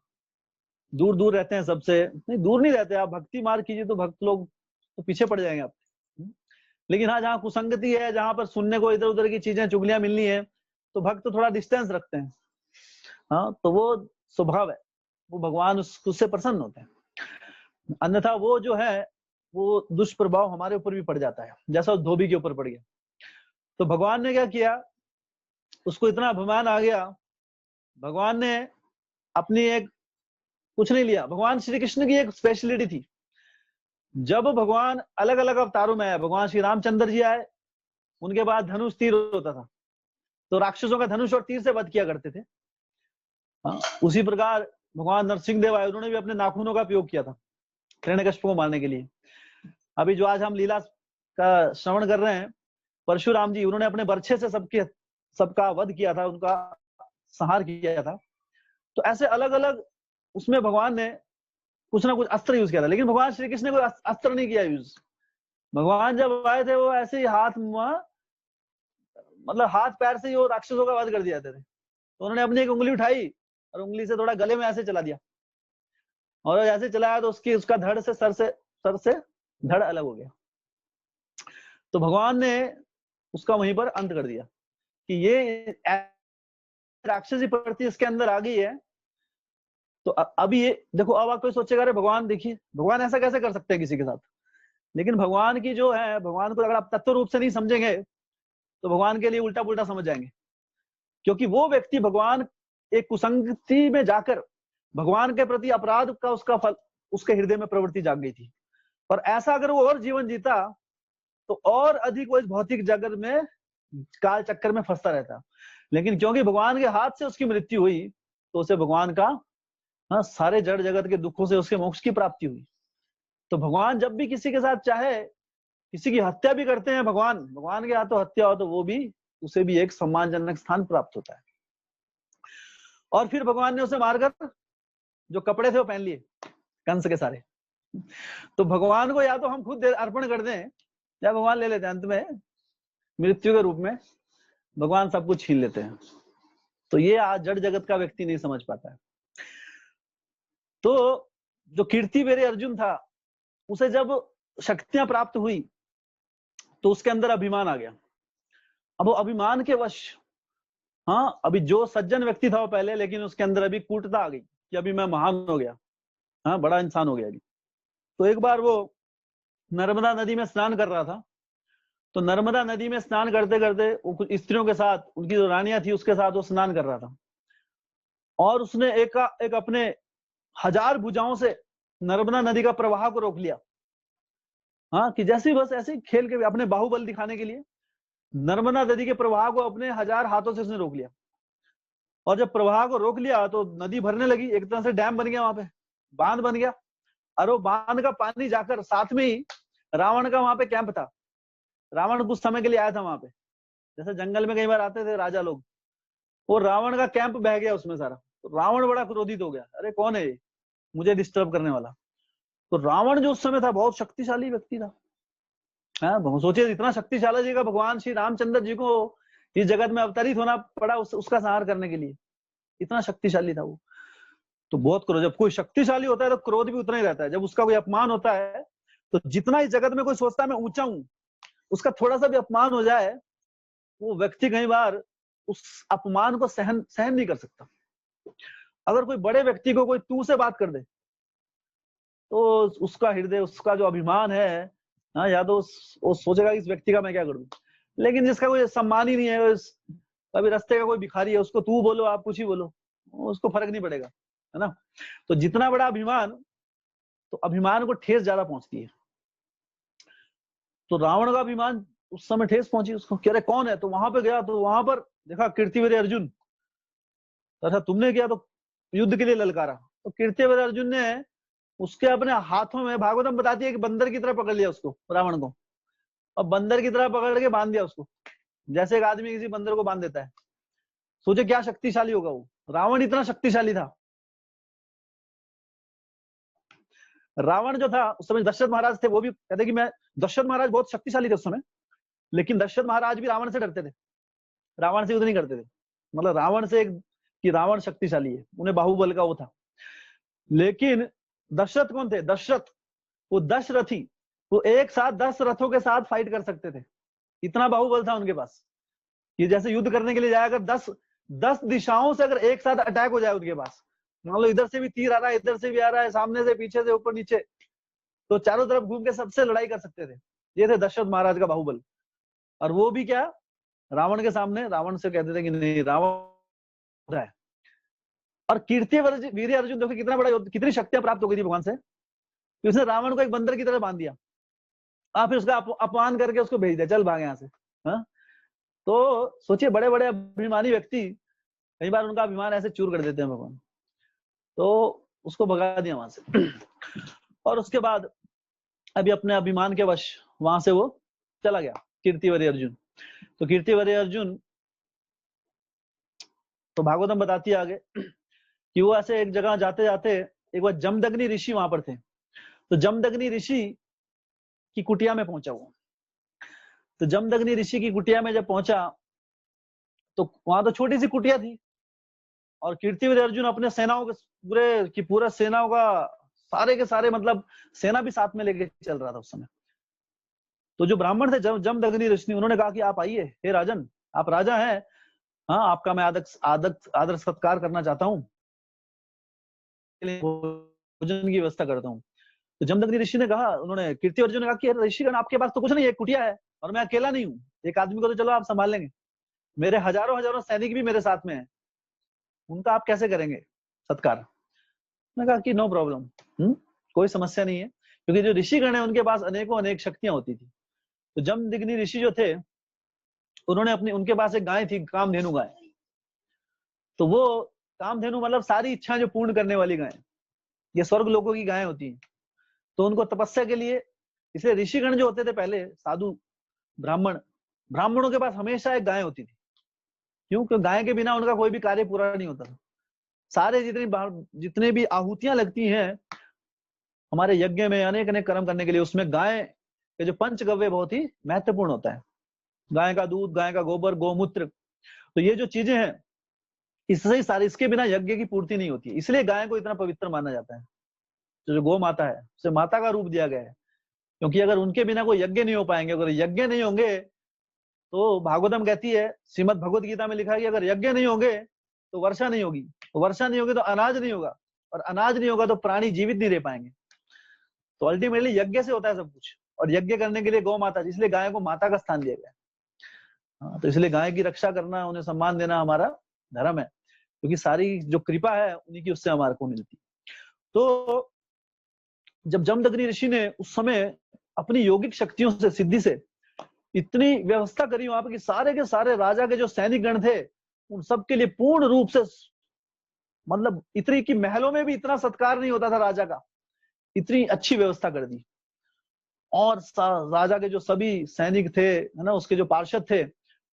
दूर दूर रहते हैं सबसे। नहीं, दूर नहीं रहते। आप भक्ति मार्ग कीजिए तो भक्त लोग तो पीछे पड़ जाएंगे आप। लेकिन हाँ, जहाँ कुसंगति है, जहां पर सुनने को इधर उधर की चीजें, चुगलियां मिलनी है, तो भक्त थोड़ा डिस्टेंस रखते हैं। तो वो स्वभाव है, वो भगवान उससे प्रसन्न होते हैं। अन्यथा वो जो है वो दुष्प्रभाव हमारे ऊपर भी पड़ जाता है, जैसा उस धोबी के ऊपर पड़ गया। तो भगवान ने क्या किया, उसको इतना अभिमान आ गया, भगवान ने अपनी एक कुछ नहीं लिया। भगवान श्री कृष्ण की एक स्पेशलिटी थी, जब भगवान अलग अलग अवतारों में आए, भगवान श्री रामचंद्र जी आए, उनके बाद धनुष तीर होता था, तो राक्षसों का धनुष और तीर से वध किया करते थे। उसी प्रकार भगवान नरसिंह देव आए, उन्होंने भी अपने नाखूनों का उपयोग किया था हिरण्यकश्यप को मारने के लिए। अभी जो आज हम लीला का श्रवण कर रहे हैं, परशुराम जी, उन्होंने अपने बर्छे से सबका वध किया था, उनका संहार किया था। तो ऐसे अलग अलग उसमें भगवान ने कुछ ना कुछ अस्त्र यूज किया था। लेकिन भगवान श्री कृष्ण ने कोई अस्त्र नहीं किया यूज। भगवान जब आए थे वो ऐसे ही मतलब हाथ पैर से ही वो राक्षसों का वध कर दिया थे। तो उन्होंने अपनी एक उंगली उठाई और उंगली से थोड़ा गले में ऐसे चला दिया, और ऐसे चलाया तो उसका धड़ से सर से धड़ अलग हो गया। तो भगवान ने उसका वहीं पर अंत कर दिया कि ये राक्षसी प्रवृत्ति इसके अंदर आ गई है। तो अभी ये देखो, अब आप कोई सोचेगा अरे भगवान, देखिए भगवान ऐसा कैसे कर सकते हैं किसी के साथ। लेकिन भगवान की जो है, भगवान को अगर आप तत्व रूप से नहीं समझेंगे तो भगवान के लिए उल्टा पुल्टा समझ जाएंगे। क्योंकि वो व्यक्ति भगवान एक कुसंगति में जाकर भगवान के प्रति अपराध का उसका फल उसके हृदय में प्रवृत्ति जाग गई थी। और ऐसा अगर वो और जीवन जीता तो और अधिक वो इस भौतिक जगत में काल चक्कर में फंसता रहता। लेकिन क्योंकि भगवान के हाथ से उसकी मृत्यु हुई तो उसे भगवान का सारे जड़ जगत के दुखों से उसके मोक्ष की प्राप्ति हुई। तो भगवान जब भी किसी के साथ चाहे किसी की हत्या भी करते हैं, भगवान के हाथों हत्या हो तो वो भी उसे भी एक सम्मानजनक स्थान प्राप्त होता है। और फिर भगवान ने उसे मारकर जो कपड़े थे वो पहन लिए कंस के सारे। तो भगवान को या तो हम खुद अर्पण कर दें या भगवान ले लेते हैं, अंत में मृत्यु के रूप में भगवान सब कुछ छीन लेते हैं। तो ये आज जड़ जगत का व्यक्ति नहीं समझ पाता है। तो जो कीर्तिवीर्य अर्जुन था उसे जब शक्तियां प्राप्त हुई तो उसके अंदर अभिमान आ गया। अब वो अभिमान के वश अभी जो सज्जन व्यक्ति था वो पहले, लेकिन उसके अंदर अभी कूटता आ गई कि अभी मैं महान हो गया, बड़ा इंसान हो गया अभी। तो एक बार वो नर्मदा नदी में स्नान कर रहा था। तो नर्मदा नदी में स्नान करते करते वो कुछ स्त्रियों के साथ, उनकी जो रानियां थी उसके साथ वो स्नान कर रहा था। और उसने एक अपने 1000 भुजाओं से नर्मदा नदी का प्रवाह को रोक लिया। कि जैसे बस ऐसे खेल के अपने बाहुबल दिखाने के लिए नर्मदा नदी के प्रवाह को अपने 1000 हाथों से उसने रोक लिया। और जब प्रवाह को रोक लिया तो नदी भरने लगी, एक तरह से डैम बन गया, वहां पे बांध बन गया। और वो बांध का पानी जाकर साथ में ही रावण का वहां पे कैंप था। रावण कुछ समय के लिए आया था वहां पे, जैसे जंगल में कई बार आते थे राजा लोग। वो रावण का कैंप बह गया उसमें सारा। तो रावण बड़ा क्रोधित हो गया, अरे कौन है ये मुझे डिस्टर्ब करने वाला। तो रावण जो उस समय था बहुत शक्तिशाली व्यक्ति था। सोचिए इतना शक्तिशाली जी का भगवान श्री रामचंद्र जी को इस जगत में अवतरित होना पड़ा उसका संहार करने के लिए। इतना शक्तिशाली था वो। तो बहुत क्रोध, जब कोई शक्तिशाली होता है तो क्रोध भी उतना ही रहता है। जब उसका कोई अपमान होता है तो जितना इस जगत में कोई सोचता है मैं ऊंचा हूं, उसका थोड़ा सा भी अपमान हो जाए वो व्यक्ति कई बार उस अपमान को सहन नहीं कर सकता। अगर कोई बड़े व्यक्ति को कोई तू से बात कर दे तो उसका हृदय, उसका जो अभिमान है या तो वो सोचेगा इस व्यक्ति का मैं क्या करूं। लेकिन जिसका कोई सम्मान ही नहीं है, कभी रास्ते का कोई भिखारी है उसको तू बोलो आप कुछ ही बोलो, उसको फर्क नहीं पड़ेगा, है ना। तो जितना बड़ा अभिमान, तो अभिमान को ठेस ज्यादा पहुंचती है। तो रावण का अभिमान उस समय ठेस पहुंची उसको, कह रहे कौन है। तो वहां पे गया तो वहां पर देखा कीर्तिवीर्य अर्जुन। अच्छा तुमने किया तो युद्ध के लिए ललकारा। तो कीर्तिवीर्य अर्जुन ने उसके अपने हाथों में, भागवतम बताती है कि बंदर की तरह पकड़ लिया उसको, रावण को, और बंदर की तरह पकड़ के बांध दिया उसको, जैसे एक आदमी किसी बंदर को बांध देता है। सोचे क्या शक्तिशाली होगा वो। रावण इतना शक्तिशाली था। रावण जो था उस समय दशरथ महाराज थे, वो भी कहते कि मैं, दशरथ महाराज बहुत शक्तिशाली थे उस समय, लेकिन दशरथ महाराज भी रावण से डरते थे, रावण से युद्ध नहीं करते थे। मतलब रावण से एक कि रावण शक्तिशाली है, उन्हें बाहुबल का वो था। लेकिन दशरथ कौन थे, दशरथ वो दशरथी, वो एक साथ 10 रथों के साथ फाइट कर सकते थे, इतना बाहुबल था उनके पास। कि जैसे युद्ध करने के लिए जाए, अगर 10 दिशाओं से अगर एक साथ अटैक हो जाए उनके पास, मान लो इधर से भी तीर आ रहा है, इधर से भी आ रहा है, सामने से पीछे से ऊपर नीचे, तो चारों तरफ घूम के सबसे लड़ाई कर सकते थे। ये थे दशरथ महाराज का बाहुबल। और वो भी क्या, रावण के सामने, रावण से कहते थे कि नहीं रावण है। और कीर्तिवीर्य अर्जुन देखो कितना बड़ा, कितनी शक्तियां प्राप्त हो गई थी भगवान से कि उसने रावण को एक बंदर की तरह बांध दिया, फिर उसका अपमान करके उसको भेज दिया, चल भाग यहाँ से। तो सोचिए बड़े बड़े अभिमानी व्यक्ति, कई बार उनका अभिमान ऐसे चूर कर देते हैं भगवान। तो उसको भगा दिया वहां से। और उसके बाद अभी अपने अभिमान के वश वहां से वो चला गया कीर्तिवीर्य अर्जुन। तो कीर्तिवीर्य अर्जुन, तो भागवतम बताती है आगे कि वो ऐसे एक जगह जाते जाते एक बार जमदग्नि ऋषि वहां पर थे। तो जमदग्नि ऋषि की कुटिया में पहुंचा वो। तो जमदग्नि ऋषि की कुटिया में जब पहुंचा तो वहां तो छोटी सी कुटिया थी, और कीर्तिवीर्य अर्जुन अपने सेनाओं के पूरा सेनाओं का सारे के सारे, मतलब सेना भी साथ में लेके चल रहा था उस समय। तो जो ब्राह्मण थे जमदग्नि ऋषि, उन्होंने कहा कि आप आइए, हे राजन, आप राजा हैं, आपका मैं आदर सत्कार करना चाहता हूँ, भोजन की व्यवस्था करता हूँ। तो जमदग्नि ऋषि ने कहा, उन्होंने कीर्ति अर्जुन ने कहा कि ऋषिगण आपके पास तो कुछ नहीं, एक कुटिया है और मैं अकेला नहीं हूँ, एक आदमी को तो चलो आप संभाल लेंगे, मेरे हजारों हजारों सैनिक भी मेरे साथ में है, उनका आप कैसे करेंगे सत्कार। मैं कहा कि नो प्रॉब्लम, कोई समस्या नहीं है, क्योंकि जो ऋषिगण है उनके पास अनेकों अनेक शक्तियां होती थी। तो जमदग्नि ऋषि जो थे उन्होंने उनके पास एक गाय थी, कामधेनु गाय। तो वो कामधेनु मतलब सारी इच्छाएं जो पूर्ण करने वाली गाय, ये स्वर्ग लोगों की गायें होती हैं। तो उनको तपस्या के लिए, इसलिए ऋषिगण जो होते थे पहले, साधु ब्राह्मणों के पास हमेशा एक गाय होती थी। क्यों? क्योंकि गाय के बिना उनका कोई भी कार्य पूरा नहीं होता था। सारे जितने भी आहुतियां लगती हैं हमारे यज्ञ में, अनेक अनेक कर्म करने के लिए, उसमें गाय के जो पंचगव्य बहुत ही महत्वपूर्ण होता है। गाय का दूध, गाय का गोबर, गोमूत्र, तो ये जो चीजें हैं इससे ही सारे, इसके बिना यज्ञ की पूर्ति नहीं होती। इसलिए गाय को इतना पवित्र माना जाता है। जो गौ माता है उसे माता का रूप दिया गया है, क्योंकि अगर उनके बिना कोई यज्ञ नहीं हो पाएंगे। अगर यज्ञ नहीं होंगे तो भागवतम कहती है, श्रीमद भगवत गीता में लिखा है कि अगर यज्ञ नहीं होंगे तो वर्षा नहीं होगी, वर्षा नहीं होगी तो अनाज नहीं होगा, और अनाज नहीं होगा तो प्राणी जीवित नहीं रह पाएंगे। तो अल्टीमेटली यज्ञ से होता है सब कुछ, और यज्ञ करने के लिए गौ माता, इसलिए गाय को माता का स्थान दिया गया है। तो इसलिए गाय की रक्षा करना, उन्हें सम्मान देना हमारा धर्म है, क्योंकि सारी जो कृपा है उन्हीं की उससे हमारे को मिलती। तो जब जमदग्नि ऋषि ने उस समय अपनी योगिक शक्तियों से, सिद्धि से इतनी व्यवस्था करी वहां पर कि सारे के सारे राजा के जो सैनिक गण थे उन सबके लिए पूर्ण रूप से, मतलब इतनी कि महलों में भी इतना सत्कार नहीं होता था राजा का, इतनी अच्छी व्यवस्था कर दी। और राजा के जो सभी सैनिक थे, है ना, उसके जो पार्षद थे,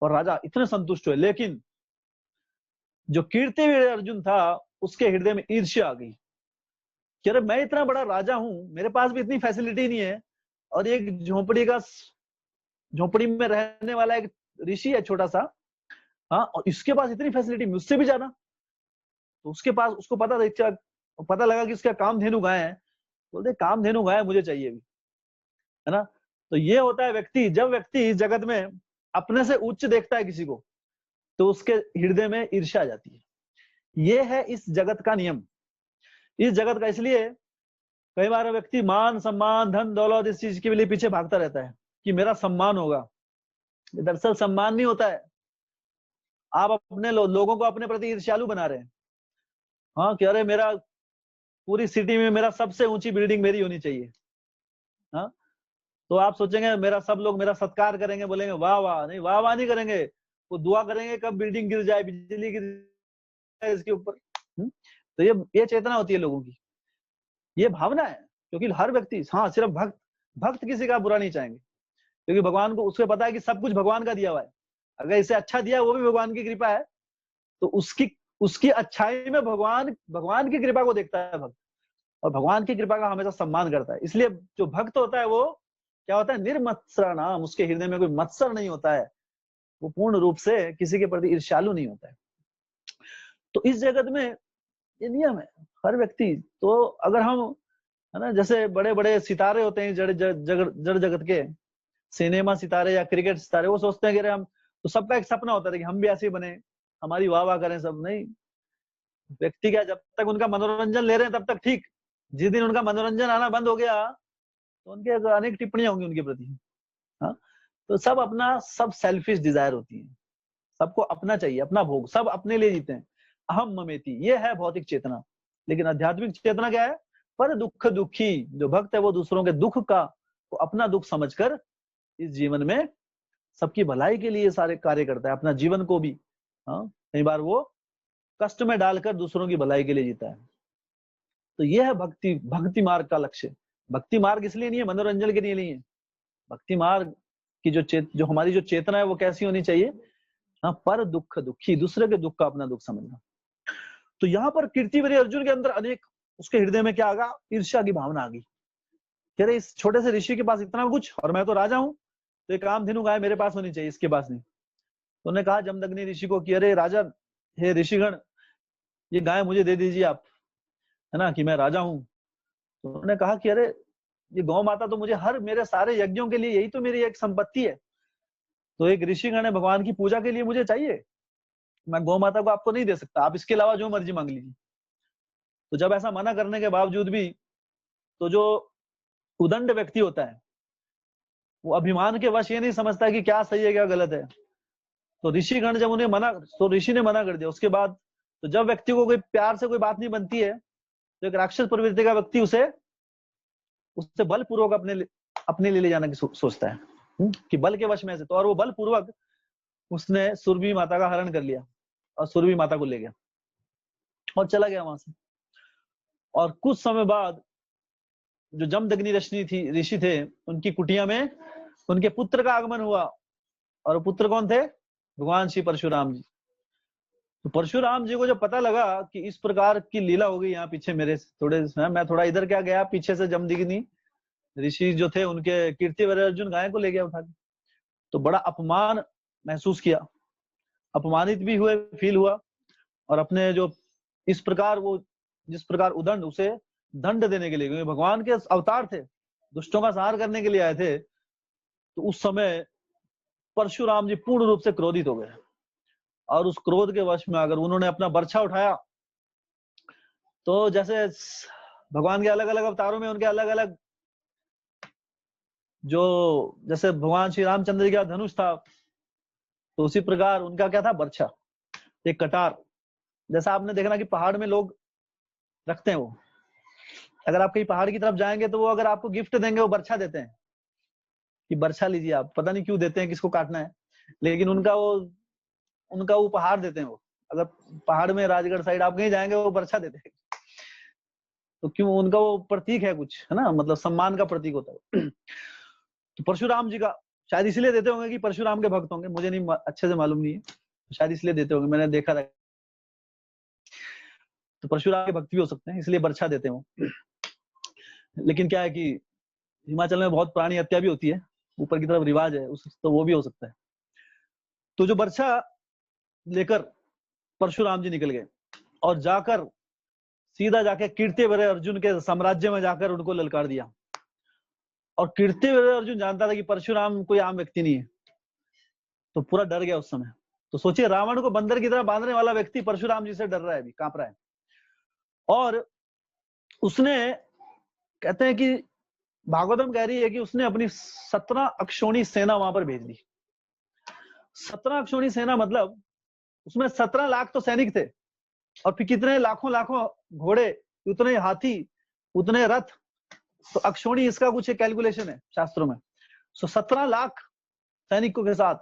और राजा इतने संतुष्ट हुए। लेकिन जो कीर्तिवीर अर्जुन था उसके हृदय में ईर्ष्या आ गई कि अरे मैं इतना बड़ा राजा हूं, मेरे पास भी इतनी फैसिलिटी नहीं है, और एक झोपड़ी में रहने वाला एक ऋषि है छोटा सा, हाँ, और इसके पास इतनी फैसिलिटी, मुझसे भी ज्यादा। तो उसके पास, उसको पता लगा कि इसका कामधेनु गाय है। बोलते कामधेनु गाय मुझे चाहिए भी, है ना। तो ये होता है व्यक्ति, जब व्यक्ति जगत में अपने से उच्च देखता है किसी को, तो उसके हृदय में ईर्ष्या आ जाती है। ये है इस जगत का नियम, इस जगत का। इसलिए कई बार व्यक्ति मान सम्मान धन दौलत इस चीज के लिए पीछे भागता रहता है कि मेरा सम्मान होगा। दरअसल सम्मान नहीं होता है, आप अपने लोगों को अपने प्रति ईर्ष्यालु बना रहे हैं। हाँ, कि अरे मेरा पूरी सिटी में मेरा सबसे ऊंची बिल्डिंग मेरी होनी चाहिए। हाँ, तो आप सोचेंगे मेरा सब लोग मेरा सत्कार करेंगे, बोलेंगे वाह वाह। नहीं, वाह वाह नहीं करेंगे, वो दुआ करेंगे कब बिल्डिंग गिर जाए, बिजली गिर जाए इसके ऊपर। तो ये चेतना होती है लोगों की, ये भावना है। क्योंकि हर व्यक्ति, हाँ, सिर्फ भक्त किसी का बुरा नहीं चाहेंगे, क्योंकि भगवान को, उसको पता है कि सब कुछ भगवान का दिया हुआ है। अगर इसे अच्छा दिया वो भी भगवान की कृपा है, तो उसकी अच्छाई में भगवान की कृपा को देखता है भक्त, और भगवान की कृपा का हमेशा सम्मान करता है। इसलिए जो भक्त होता है वो क्या होता है, निर्मत्सर नाम, उसके हृदय में कोई मत्सर नहीं होता है, वो पूर्ण रूप से किसी के प्रति ईर्ष्यालु नहीं होता है। तो इस जगत में ये नियम है, हर व्यक्ति। तो अगर हम, है ना, जैसे बड़े बड़े सितारे होते हैं जड़ जगत के, सिनेमा सितारे या क्रिकेट सितारे, वो सोचते हैं कि अरे हम, तो सबका एक सपना होता है कि हम भी ऐसे बने, हमारी वाह वाह करें सब। नहीं, व्यक्ति क्या, जब तक उनका मनोरंजन ले रहे हैं तब तक ठीक, जिस दिन उनका मनोरंजन आना बंद हो गया तो उनके अनेक टिप्पणियां होंगी उनके प्रति। हाँ, तो सब सेल्फिश डिजायर होती है, सबको अपना चाहिए, अपना भोग, सब अपने लिए जीते हैं। अहम ममेति, ये है भौतिक चेतना। लेकिन आध्यात्मिक चेतना क्या है, पर दुख दुखी। जो भक्त है वो दूसरों के दुख का वो अपना दुख समझकर इस जीवन में सबकी भलाई के लिए सारे कार्य करता है, अपना जीवन को भी, हाँ, कई बार वो कष्ट में डालकर दूसरों की भलाई के लिए जीता है। तो यह है भक्ति मार्ग का लक्ष्य। भक्ति मार्ग इसलिए नहीं है मनोरंजन के लिए नहीं है। भक्ति मार्ग की जो हमारी जो चेतना है वो कैसी होनी चाहिए, हाँ, पर दुख दुखी, दूसरे के दुख का अपना दुख समझना। तो यहाँ पर कीर्तिवीर अर्जुन के अंदर अनेक, उसके हृदय में क्या आ गया, ईर्ष्या की भावना आ गई। कह रहे इस छोटे से ऋषि के पास इतना कुछ, और मैं तो राजा हूं, तो एक कामधेनु गाय मेरे पास होनी चाहिए, इसके पास नहीं। तो उन्होंने कहा जमदग्नि ऋषि को कि अरे राजा, हे ऋषिगण, ये गाय मुझे दे दीजिए आप, है ना, कि मैं राजा हूं। तो उन्होंने कहा कि अरे ये गौ माता तो मुझे मेरे सारे यज्ञों के लिए यही तो मेरी एक संपत्ति है, तो एक ऋषिगण है, भगवान की पूजा के लिए मुझे चाहिए, मैं गौ माता को आपको नहीं दे सकता, आप इसके अलावा जो मर्जी मांग लीजिए। तो जब ऐसा मना करने के बावजूद भी, तो जो उदंड व्यक्ति होता है वो अभिमान के वश ये नहीं समझता कि क्या सही है क्या गलत है। तो ऋषिगण जब उन्हें तो ऋषि ने मना कर दिया। उसके बाद तो जब व्यक्ति को कोई प्यार से कोई बात नहीं बनती है, तो एक राक्षस प्रवृत्ति का व्यक्ति उससे बलपूर्वक अपने लिए ले जाने की सोचता है, कि बल के वश में से। तो और वो बलपूर्वक उसने सुरभि माता का हरण कर लिया और सुरभि माता को ले गया और चला गया वहां से। और कुछ समय बाद जो जमदग्नि ऋषि थे, उनकी कुटिया में उनके पुत्र का आगमन हुआ। और पुत्र कौन थे? भगवान श्री परशुराम जी। तो परशुराम जी को जब पता लगा कि इस प्रकार की लीला हो गई यहाँ पीछे मेरे थोड़े, मैं थोड़ा इधर क्या गया, पीछे से जमदग्नि ऋषि जो थे उनके कीर्तिवर अर्जुन गाय को ले गया उठा के, तो बड़ा अपमान महसूस किया, अपमानित भी हुए, फील हुआ। और अपने जो इस प्रकार वो जिस प्रकार उदंड उसे दंड देने के लिए, क्योंकि भगवान के अवतार थे, दुष्टों का संहार करने के लिए आए थे, तो उस समय परशुराम जी पूर्ण रूप से क्रोधित हो गए। और उस क्रोध के वश में अगर उन्होंने अपना बर्छा उठाया, तो जैसे भगवान के अलग अलग अवतारों में उनके अलग अलग, जो जैसे भगवान श्री रामचंद्र जी का धनुष था, तो उसी प्रकार उनका क्या था? बर्छा, एक कटार। जैसा आपने देखना कि पहाड़ में लोग रखते हैं, वो अगर आप कहीं पहाड़ की तरफ जाएंगे तो वो अगर आपको गिफ्ट देंगे, वो बर्छा देते हैं कि बर्छा लीजिए आप, पता नहीं क्यों देते हैं, किसको काटना है, लेकिन उनका वो उपहार देते हैं। वो अगर पहाड़ में राजगढ़ साइड आप कहीं जाएंगे, वो बर्छा देते हैं, तो क्यों? उनका वो प्रतीक है कुछ, है ना, मतलब सम्मान का प्रतीक होता है। तो परशुराम जी का शायद इसलिए देते होंगे कि परशुराम के भक्त होंगे, मुझे नहीं अच्छे से मालूम नहीं है, शायद इसलिए देते होंगे, मैंने देखा था। तो परशुराम के भक्त भी हो सकते हैं, इसलिए बर्छा देते हो। लेकिन क्या है कि हिमाचल में बहुत प्राणी हत्या भी होती है, ऊपर की तरफ रिवाज है उस, तो वो भी हो सकता है। तो जो बर्छा लेकर परशुराम जी निकल गए और जाकर सीधा जाके कीर्तिवर अर्जुन के साम्राज्य में जाकर उनको ललकार दिया। और कीर्तिवर अर्जुन जानता था कि परशुराम कोई आम व्यक्ति नहीं है, तो पूरा डर गया उस समय। तो सोचिए, रावण को बंदर की तरह बांधने वाला व्यक्ति परशुराम जी से डर रहा है, अभी कांप रहा है। और उसने, कहते हैं कि भागवतम कह रही है कि उसने अपनी 17 अक्षौणी सेना वहां पर भेज दी। 17 अक्षौणी सेना मतलब उसमें 17 लाख तो सैनिक थे, और फिर कितने लाखों लाखों घोड़े, उतने हाथी, उतने रथ। तो अक्षौणी इसका कुछ कैलकुलेशन है शास्त्रों में। 17 लाख सैनिकों के साथ,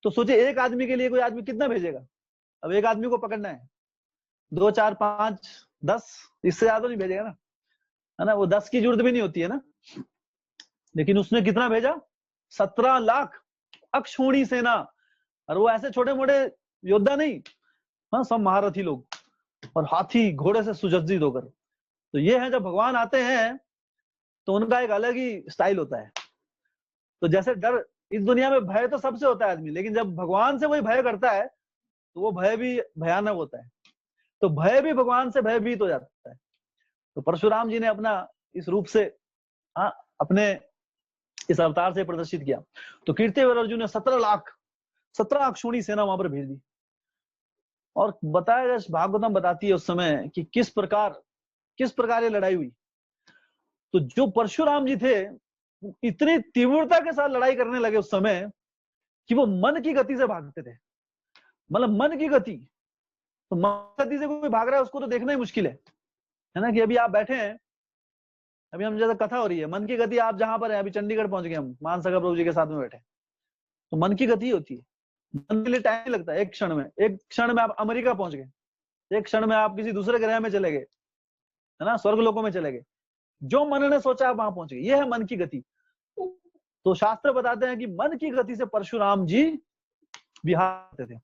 तो सोचिए एक आदमी के लिए कोई आदमी कितना भेजेगा? अब एक आदमी को पकड़ना है, 2 4 5 10, इससे ज्यादा नहीं भेजेगा ना, है ना, वो 10 की जरूरत भी नहीं होती है ना। लेकिन उसने कितना भेजा? 17 लाख अक्षौणी सेना। और वो ऐसे छोटे मोटे योद्धा नहीं, हाँ, सब महारथी लोग, और हाथी घोड़े से सुसज्जित होकर। तो ये है, जब भगवान आते हैं तो उनका एक अलग ही स्टाइल होता है। तो जैसे डर इस दुनिया में, भय तो सबसे होता है आदमी, लेकिन जब भगवान से कोई भय करता है तो वो भय भी भयानक होता है। तो भय भी भगवान से भयभीत हो जाता है। तो परशुराम जी ने अपना इस रूप से, हाँ, अपने इस अवतार से प्रदर्शित किया। तो कीर्तिवर अर्जुन ने 17 अक्षौणी सेना वहां पर भेज दी। और बताया, भागवतम बताती है उस समय कि किस प्रकार ये लड़ाई हुई। तो जो परशुराम जी थे, इतनी तीव्रता के साथ लड़ाई करने लगे उस समय कि वो मन की गति से भागते थे। मतलब मन की गति, तो मन की गति से कोई भाग रहा है उसको तो देखना ही मुश्किल है ना। कि अभी आप बैठे हैं, अभी हम जैसे कथा हो रही है, मन की गति, आप जहां पर है, अभी चंडीगढ़ पहुंच गए हम, मानसका प्रभु जी के साथ में बैठे, तो मन की गति होती है। मन के लिए टाइम नहीं लगता, एक क्षण में आप अमेरिका पहुंच गए, एक क्षण में आप किसी दूसरे ग्रह में चले गए, है ना, स्वर्ग लोकों में चले गए। जो मन ने सोचा आप वहां पहुंच गए, ये है मन की गति। तो शास्त्र बताते हैं कि मन की गति से परशुराम जी विहार करते थे।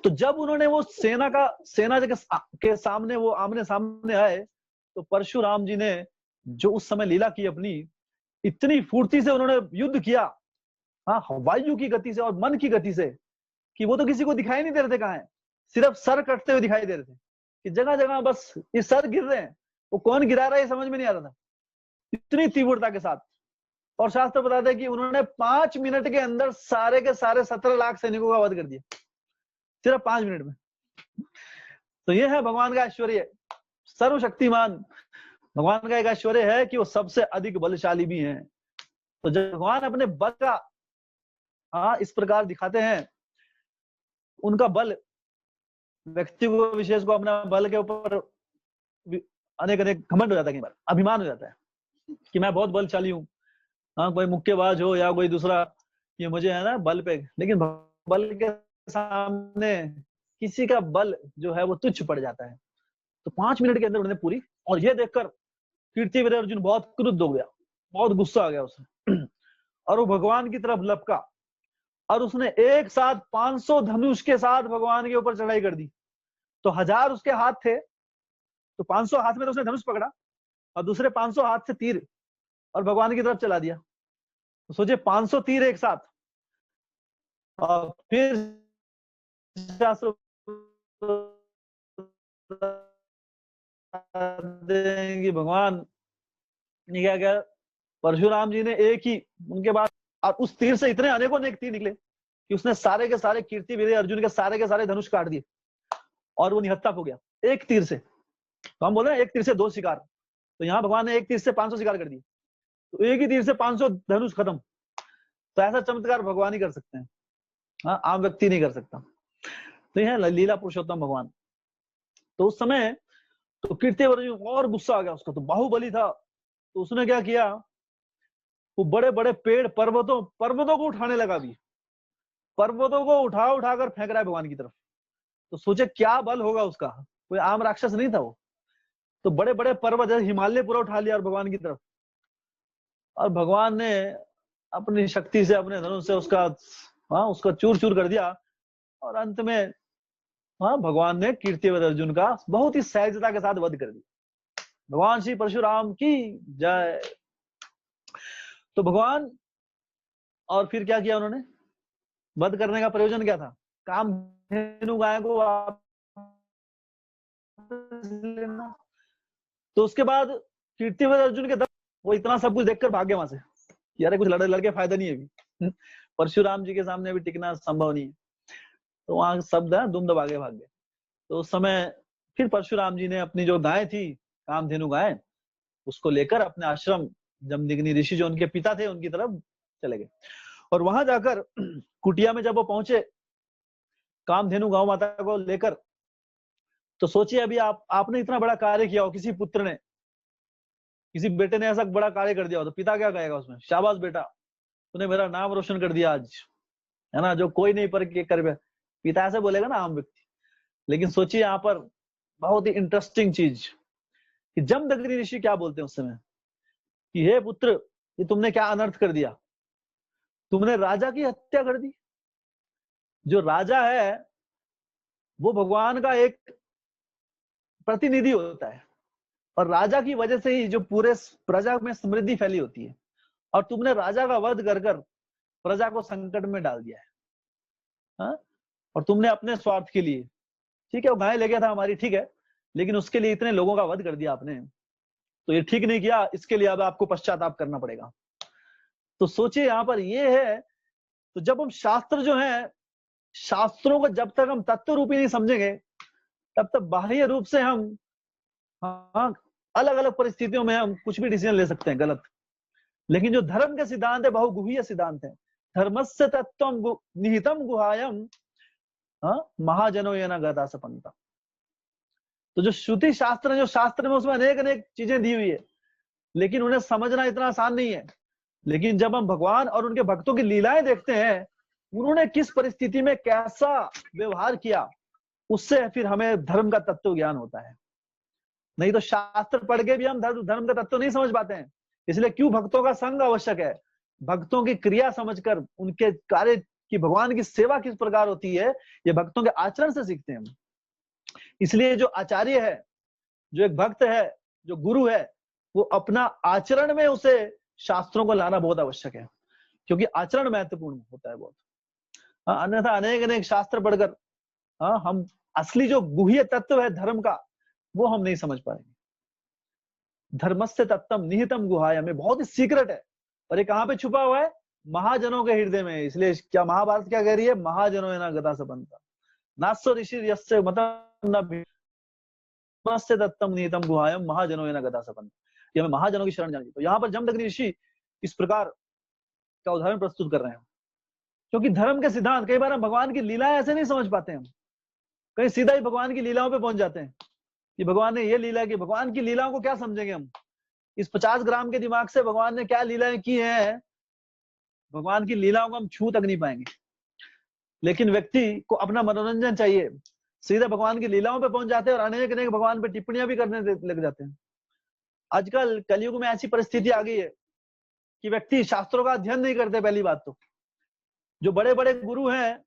तो जब उन्होंने वो सेना के सामने वो आमने सामने आए, तो परशुराम जी ने जो उस समय लीला की अपनी, इतनी फुर्ती से उन्होंने युद्ध किया, हाँ, वायु की गति से और मन की गति से, कि वो तो किसी को दिखाई नहीं दे रहे थे कहाँ है, सिर्फ सर कटते हुए दिखाई दे रहे थे कि जगह जगह बस ये सर गिर रहे हैं, वो कौन गिरा रहा है ये समझ में नहीं आ रहा था, इतनी तीव्रता के साथ। और शास्त्र बताते हैं कि उन्होंने 5 मिनट के अंदर सारे के सारे 17 लाख सैनिकों का वध कर दिया, सिर्फ 5 मिनट में। तो ये है भगवान का ऐश्वर्य, सर्वशक्तिमान भगवान का एक ऐश्वर्य है कि वो सबसे अधिक बलशाली भी हैं। तो जब भगवान अपने बल का, हाँ, इस प्रकार दिखाते हैं, उनका बल व्यक्ति को, विशेष को, अपना बल के ऊपर अनेक अनेक घमंड हो जाता है, कई बार अभिमान हो जाता है कि मैं बहुत बलशाली हूँ। हाँ, कोई मुक्केबाज हो या कोई दूसरा, ये मुझे है ना बल पे, लेकिन बल के सामने किसी का बल जो है वो तुच्छ पड़ जाता है। तो 5 मिनट के अंदर उन्होंने पूरी, और ये देखकर कीर्तिवीर अर्जुन बहुत क्रुद्ध हो गया, बहुत गुस्सा आ गया उसे और वो भगवान की तरफ लपका और उसने एक साथ 500 धनुष के साथ भगवान के ऊपर चढ़ाई कर दी। तो 1000 उसके हाथ थे, तो 500 हाथ में तो उसने धनुष पकड़ा और दूसरे 500 हाथ से तीर और भगवान की तरफ चला दिया। तो सोचे 500 तीर एक साथ, और फिर शास्त्र कि भगवान ने क्या किया, परशुराम जी ने एक ही उनके बाद, और उस तीर से इतने अनेकों ने तीर निकले कि उसने सारे के सारे कीर्तिवीर अर्जुन के सारे धनुष काट दिए और वो निहत्था हो गया एक तीर से। तो हम बोल रहे हैं एक तीर से 2 शिकार, तो यहाँ भगवान ने एक तीर से 500 शिकार कर दिए, तो एक ही तीर से 500 धनुष खत्म। तो ऐसा चमत्कार भगवान ही कर सकते हैं, हाँ, आम व्यक्ति नहीं कर सकता। तो यह लीला पुरुषोत्तम भगवान। तो उस समय तो कीर्तिवीर अर्जुन और गुस्सा आ गया उसका, तो बाहुबली था, तो उसने क्या किया, वो बड़े बड़े पेड़ पर्वतों को उठाने लगा, भी पर्वतों को उठाकर फेंक रहा है भगवान की तरफ। तो सोचे क्या बल होगा उसका, कोई आम राक्षस नहीं था वो। तो बड़े बड़े पर्वत जैसे हिमालय पूरा उठा लिया और भगवान की तरफ, और भगवान ने अपनी शक्ति से अपने धनुष से उसका चूर चूर कर दिया, और अंत में भगवान ने कीर्तिवीर अर्जुन का बहुत ही सहजता के साथ वध कर दिया। भगवान श्री परशुराम की जय। तो भगवान, और फिर क्या किया उन्होंने, वध करने का प्रयोजन क्या था, कामधेनु गाय को लेना। तो उसके बाद कीर्तिवीर अर्जुन के दम, वो इतना सब कुछ देखकर भाग गए वहां से कि अरे कुछ लड़के फायदा नहीं है अभी परशुराम जी के सामने भी टिकना संभव नहीं है। तो वहां शब्द है दुम दबा के भाग गए। तो उस समय फिर परशुराम जी ने अपनी जो गाय थी, कामधेनु गाय, उसको लेकर अपने आश्रम जमदग्नि ऋषि जो उनके पिता थे उनकी तरफ चले गए। और वहां जाकर कुटिया में जब वो पहुंचे कामधेनु गौ माता को लेकर, तो सोचिए अभी आपने इतना बड़ा कार्य किया हो, किसी पुत्र ने, किसी बेटे ने ऐसा बड़ा कार्य कर दिया हो, तो पिता क्या कहेगा उसमें, शाबाश बेटा तूने मेरा नाम रोशन कर दिया आज, है ना, जो कोई नहीं पर कर, पिता ऐसे बोलेगा ना आम व्यक्ति। लेकिन सोचिए यहाँ पर बहुत ही इंटरेस्टिंग चीज कि जमदग्नि ऋषि क्या बोलते हैं उस समय कि हे पुत्र, ये तुमने क्या अनर्थ कर दिया, तुमने राजा की हत्या कर दी। जो राजा है वो भगवान का एक प्रतिनिधि होता है, और राजा की वजह से ही जो पूरे प्रजा में समृद्धि फैली होती है, और तुमने राजा का वध कर प्रजा को संकट में डाल दिया है। हाँ? और तुमने अपने स्वार्थ के लिए, ठीक है वो गाय ले गया था हमारी, ठीक है, लेकिन उसके लिए इतने लोगों का वध कर दिया आपने, तो ये ठीक नहीं किया, इसके लिए अब आपको पश्चाताप करना पड़ेगा। तो सोचिए यहाँ पर ये है। तो जब हम शास्त्र जो है, शास्त्रों को जब तक हम तत्व रूपी नहीं समझेंगे, तब तक बाह्य रूप से हम अलग अलग परिस्थितियों में हम कुछ भी डिसीजन ले सकते हैं गलत। लेकिन जो धर्म के सिद्धांत है बहुगुह्य सिद्धांत है, धर्मस्य तत्वम निहितम गुहायम महाजनो ये न गता सपंता। तो जो श्रुति शास्त्र है, जो शास्त्र में उसमें अनेक अनेक चीजें दी हुई है, लेकिन उन्हें समझना इतना आसान नहीं है। लेकिन जब हम भगवान और उनके भक्तों की लीलाएं देखते हैं, उन्होंने किस परिस्थिति में कैसा व्यवहार किया, उससे फिर हमें धर्म का तत्व ज्ञान होता है। नहीं तो शास्त्र पढ़ के भी हम धर्म का तत्व नहीं समझ पाते हैं। इसलिए क्यों भक्तों का संग आवश्यक है, भक्तों की क्रिया समझकर उनके कार्य की, भगवान की सेवा किस प्रकार होती है, ये भक्तों के आचरण से सीखते हैं हम। इसलिए जो आचार्य है, जो एक भक्त है, जो गुरु है, वो अपना आचरण में उसे शास्त्रों को लाना बहुत आवश्यक है, क्योंकि आचरण महत्वपूर्ण होता है बहुत। अन्यथा अनेक अनेक शास्त्र पढ़कर हम असली जो गुह्य तत्व है धर्म का, वो हम नहीं समझ पाएंगे। धर्मस्य तत्वम निहितम गुहाया में बहुत ही सीक्रेट है, और ये कहाँ पे छुपा हुआ है, महाजनों के हृदय में। इसलिए क्या महाभारत क्या कह रही है, महाजनों ना गता सपंता नास्यो ऋषि यस्य मतलब तत्वम निहितम गुहायम महाजनों ना गता सपंता, ये हमें महाजनों की शरण जानी। तो यहाँ पर जमदग्नि ऋषि इस प्रकार का उदाहरण प्रस्तुत कर रहे हैं, क्योंकि धर्म के सिद्धांत, कई बार हम भगवान की लीलाएं ऐसे नहीं समझ पाते हैं, हम कहीं सीधा ही भगवान की लीलाओं पे पहुंच जाते हैं कि भगवान ने ये लीला की। भगवान की लीलाओं को क्या समझेंगे हम, इस 50 ग्राम के दिमाग से भगवान ने क्या लीलाएं की हैं, भगवान की लीलाओं को हम छू तक नहीं पाएंगे। लेकिन व्यक्ति को अपना मनोरंजन चाहिए, सीधे भगवान की लीलाओं पे पहुंच जाते हैं और अनेक अनेक भगवान पे टिप्पणियां भी करने लग जाते हैं। आजकल कलयुग में ऐसी परिस्थिति आ गई है कि व्यक्ति शास्त्रों का अध्ययन नहीं करते। पहली बात तो जो बड़े बड़े गुरु हैं,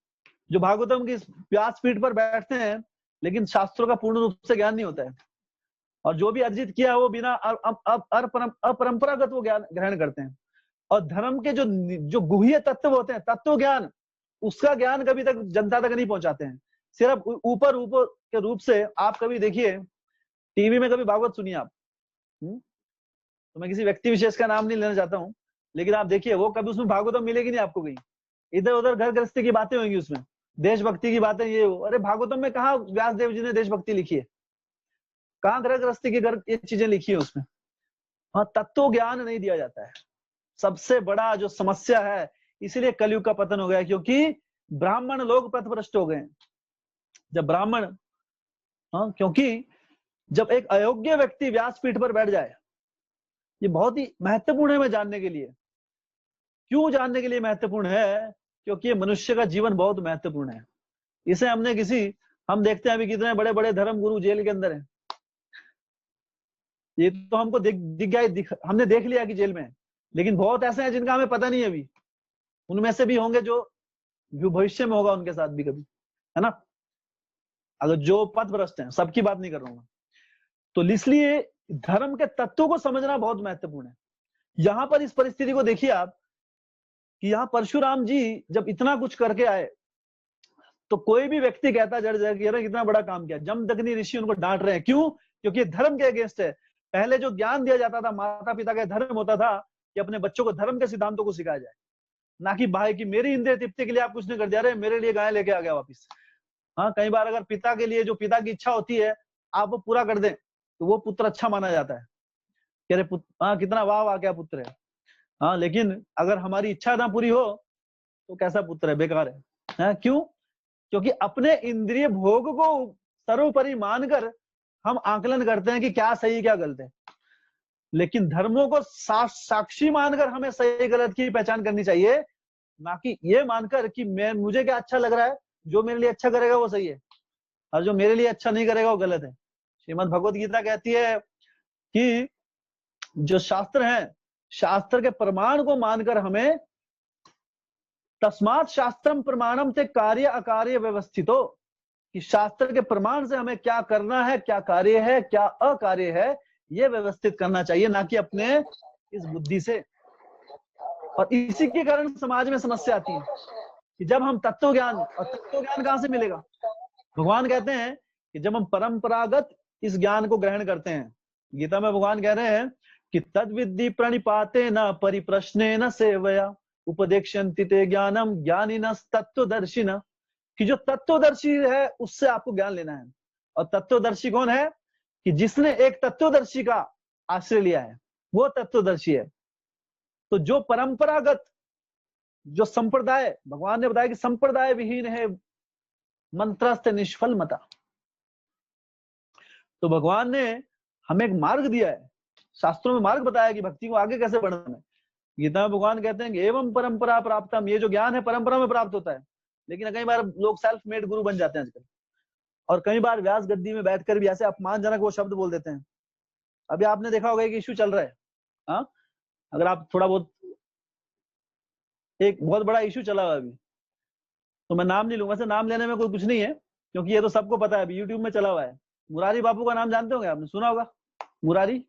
जो भागवतम की व्यासपीठ पर बैठते हैं, लेकिन शास्त्रों का पूर्ण रूप से ज्ञान नहीं होता है, और जो भी अर्जित किया वो बिना अपरंपरागत वो ज्ञान ग्रहण करते हैं। और धर्म के जो गुह्य तत्व होते हैं, तत्व ज्ञान, उसका ज्ञान कभी तक जनता तक नहीं पहुंचाते हैं। सिर्फ ऊपर ऊपर के रूप से आप कभी देखिए, टीवी में कभी भागवत सुनिए आप, तो मैं किसी व्यक्ति विशेष का नाम नहीं लेना चाहता हूँ, लेकिन आप देखिए वो कभी उसमें भागवतम मिलेगी नहीं आपको कहीं। इधर उधर घर गृहस्थी की बातें होंगी उसमें, देशभक्ति की बातें, ये वो। अरे भागवतम में कहा व्यास देव जी ने देशभक्ति लिखी है? कहाँ ग्रह गृहस्थी की ये चीजें लिखी है उसमें? हाँ, तत्व ज्ञान नहीं दिया जाता है। सबसे बड़ा जो समस्या है, इसीलिए कलयुग का पतन हो गया, क्योंकि ब्राह्मण लोग पथभ्रष्ट हो गए। जब ब्राह्मण, हाँ, क्योंकि जब एक अयोग्य व्यक्ति व्यासपीठ पर बैठ जाए, ये बहुत ही महत्वपूर्ण है मैं जानने के लिए। क्यों जानने के लिए महत्वपूर्ण है? क्योंकि ये मनुष्य का जीवन बहुत महत्वपूर्ण है। इसे हम देखते हैं अभी कितने बड़े बड़े धर्म गुरु जेल के अंदर हैं। ये तो हमको हमने देख लिया कि जेल में है, लेकिन बहुत ऐसे हैं जिनका हमें पता नहीं है अभी। उनमें से भी होंगे जो भविष्य में होगा उनके साथ भी कभी, है ना? अगर जो पथभ्रष्ट हैं, सबकी बात नहीं कर रहा हूं, तो इसलिए धर्म के तत्वों को समझना बहुत महत्वपूर्ण है। यहां पर इस परिस्थिति को देखिए आप कि यहाँ परशुराम जी जब इतना कुछ करके आए, तो कोई भी व्यक्ति कहता जड़ जाए कि अरे कितना बड़ा काम किया। जमदग्नि ऋषि उनको डांट रहे हैं। क्यों? क्योंकि धर्म के अगेंस्ट है। पहले जो ज्ञान दिया जाता था, माता पिता का धर्म होता था कि अपने बच्चों को धर्म के सिद्धांतों को सिखाया जाए, ना कि भाई की मेरी इंद्रिय तृप्ति के लिए आप कुछ नहीं कर दिया, रहे मेरे लिए गाय लेके आ गया वापिस। हाँ, कई बार अगर पिता के लिए जो पिता की इच्छा होती है आप वो पूरा कर दें, तो वो पुत्र अच्छा माना जाता है कि अरे हाँ कितना वाह वाह क्या पुत्र है। हाँ, लेकिन अगर हमारी इच्छा ना पूरी हो तो कैसा पुत्र है, बेकार है। क्यों? क्योंकि अपने इंद्रिय भोग को सर्वोपरि मानकर हम आकलन करते हैं कि क्या सही क्या गलत है, लेकिन धर्मों को साक्षी मानकर हमें सही गलत की पहचान करनी चाहिए, ना कि ये मानकर कि मुझे क्या अच्छा लग रहा है, जो मेरे लिए अच्छा करेगा वो सही है और जो मेरे लिए अच्छा नहीं करेगा वो गलत है। श्रीमद् भगवत गीता कहती है कि जो शास्त्र है, शास्त्र के प्रमाण को मानकर हमें तस्मात् शास्त्रम प्रमाणम ते कार्य अकार्य व्यवस्थितो, कि शास्त्र के प्रमाण से हमें क्या करना है, क्या कार्य है, क्या अकार्य है, ये व्यवस्थित करना चाहिए, ना कि अपने इस बुद्धि से। और इसी के कारण समाज में समस्या आती है कि जब हम तत्व ज्ञान, और तत्व ज्ञान कहां से मिलेगा? भगवान कहते हैं कि जब हम परंपरागत इस ज्ञान को ग्रहण करते हैं, गीता में भगवान कह रहे हैं कि तद विद्धि प्रणिपाते न परिप्रश्ने न सेवया उपदेक्षन्ति ते ज्ञानम ज्ञानिनः तत्वदर्शिनः, कि जो तत्वदर्शी है उससे आपको ज्ञान लेना है। और तत्वदर्शी कौन है? कि जिसने एक तत्वदर्शी का आश्रय लिया है, वो तत्वदर्शी है। तो जो परंपरागत, जो संप्रदाय, भगवान ने बताया कि संप्रदाय विहीन है मंत्रस्थ निष्फल मता, तो भगवान ने हमें एक मार्ग दिया है, शास्त्रों में मार्ग बताया कि भक्ति को आगे कैसे बढ़ाना है। गीता में भगवान कहते हैं कि एवं परंपरा प्राप्तम, ये जो ज्ञान है परंपरा में प्राप्त होता है। लेकिन कई बार लोग सेल्फ मेड गुरु बन जाते हैं आजकल, और कई बार व्यास गद्दी में बैठकर भी ऐसे अपमानजनक वो शब्द बोल देते हैं। अभी आपने देखा होगा कि इश्यू चल रहा है, हाँ, अगर आप थोड़ा बहुत, एक बहुत बड़ा इश्यू चला हुआ अभी, तो मैं नाम नहीं लूंगा, वैसे नाम लेने में कोई कुछ नहीं है क्योंकि ये तो सबको पता है, अभी यूट्यूब में चला हुआ है। मुरारी बापू का नाम जानते होंगे, आपने सुना होगा, मुरारी,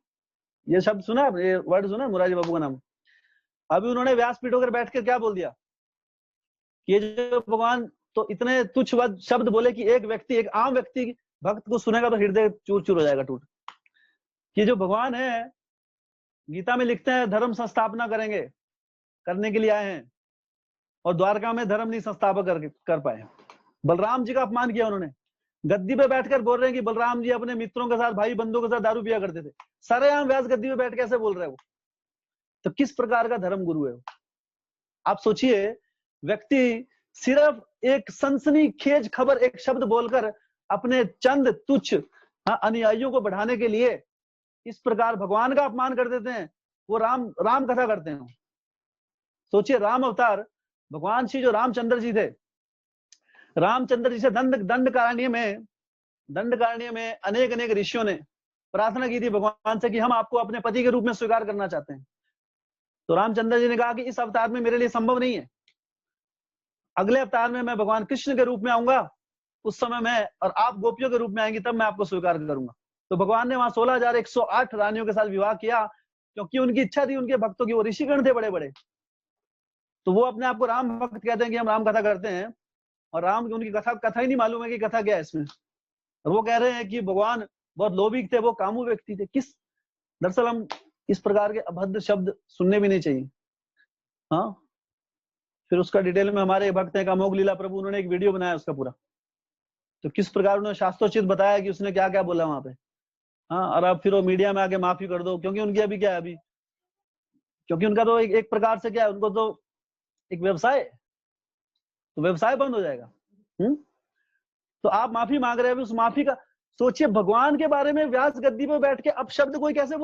ये शब्द सुना है, ये वर्ड सुना है मुरारी बापू का नाम। अभी उन्होंने व्यासपीठ होकर बैठकर क्या बोल दिया कि ये जो भगवान, तो इतने तुच्छ शब्द बोले कि एक व्यक्ति, एक आम व्यक्ति भक्त को सुनेगा तो हृदय चूर चूर हो जाएगा, टूट। कि जो भगवान है, गीता में लिखते हैं धर्म संस्थापना करने के लिए आए हैं, और द्वारका में धर्म नहीं संस्थापक कर पाए। बलराम जी का अपमान किया उन्होंने, गद्दी पे बैठकर बोल रहे हैं कि बलराम जी अपने मित्रों के साथ, भाई बंधुओं के साथ दारू पिया करते थे। सरेआम व्यास गद्दी पे बैठ कैसे बोल रहे हो? तो किस प्रकार का धर्म गुरु है वो? आप सोचिए, व्यक्ति सिर्फ एक सनसनीखेज खबर, एक शब्द बोलकर अपने चंद तुच्छ अनुयायियों को बढ़ाने के लिए इस प्रकार भगवान का अपमान कर देते हैं। वो राम कथा करते हैं। सोचिए, राम अवतार, भगवान श्री जो रामचंद्र जी थे, रामचंद्र जी से दंडकारण्य में अनेक अनेक ऋषियों ने प्रार्थना की थी भगवान से कि हम आपको अपने पति के रूप में स्वीकार करना चाहते हैं। तो रामचंद्र जी ने कहा कि इस अवतार में मेरे लिए संभव नहीं है, अगले अवतार में मैं भगवान कृष्ण के रूप में आऊंगा, उस समय मैं और आप गोपियों के रूप में आएंगी, तब मैं आपको स्वीकार करूंगा। तो भगवान ने वहां 16,108 रानियों के साथ विवाह किया, क्योंकि उनकी इच्छा थी उनके भक्तों की। वो ऋषिगण थे बड़े बड़े, तो वो अपने आप को राम भक्त कहते हैं कि हम राम कथा करते हैं, और राम की उनकी कथा ही नहीं मालूम है कि कथा क्या है इसमें। और वो कह रहे हैं कि भगवान बहुत लोभी थे, वो कामू व्यक्ति थे। दरअसल हम इस प्रकार के अभद्र शब्द सुनने भी नहीं चाहिए। हाँ, फिर उसका डिटेल में हमारे भक्त हैं अमोघ लीला प्रभु, उन्होंने एक वीडियो बनाया उसका पूरा, तो किस प्रकार उन्होंने शास्त्रोचित बताया कि उसने क्या क्या बोला वहां पे। हाँ, और अब फिर वो मीडिया में आके माफी कर दो, क्योंकि उनकी अभी क्या है, अभी क्योंकि उनका तो एक प्रकार से क्या है, उनको तो एक व्यवसाय, तो व्यवसाय बंद हो जाएगा। तो आप माफी मांग रहे हैं, उस माफी का सोचिए, भगवान के बारे में व्यास गद्दी पे बैठ के अपशब्द कोई कैसे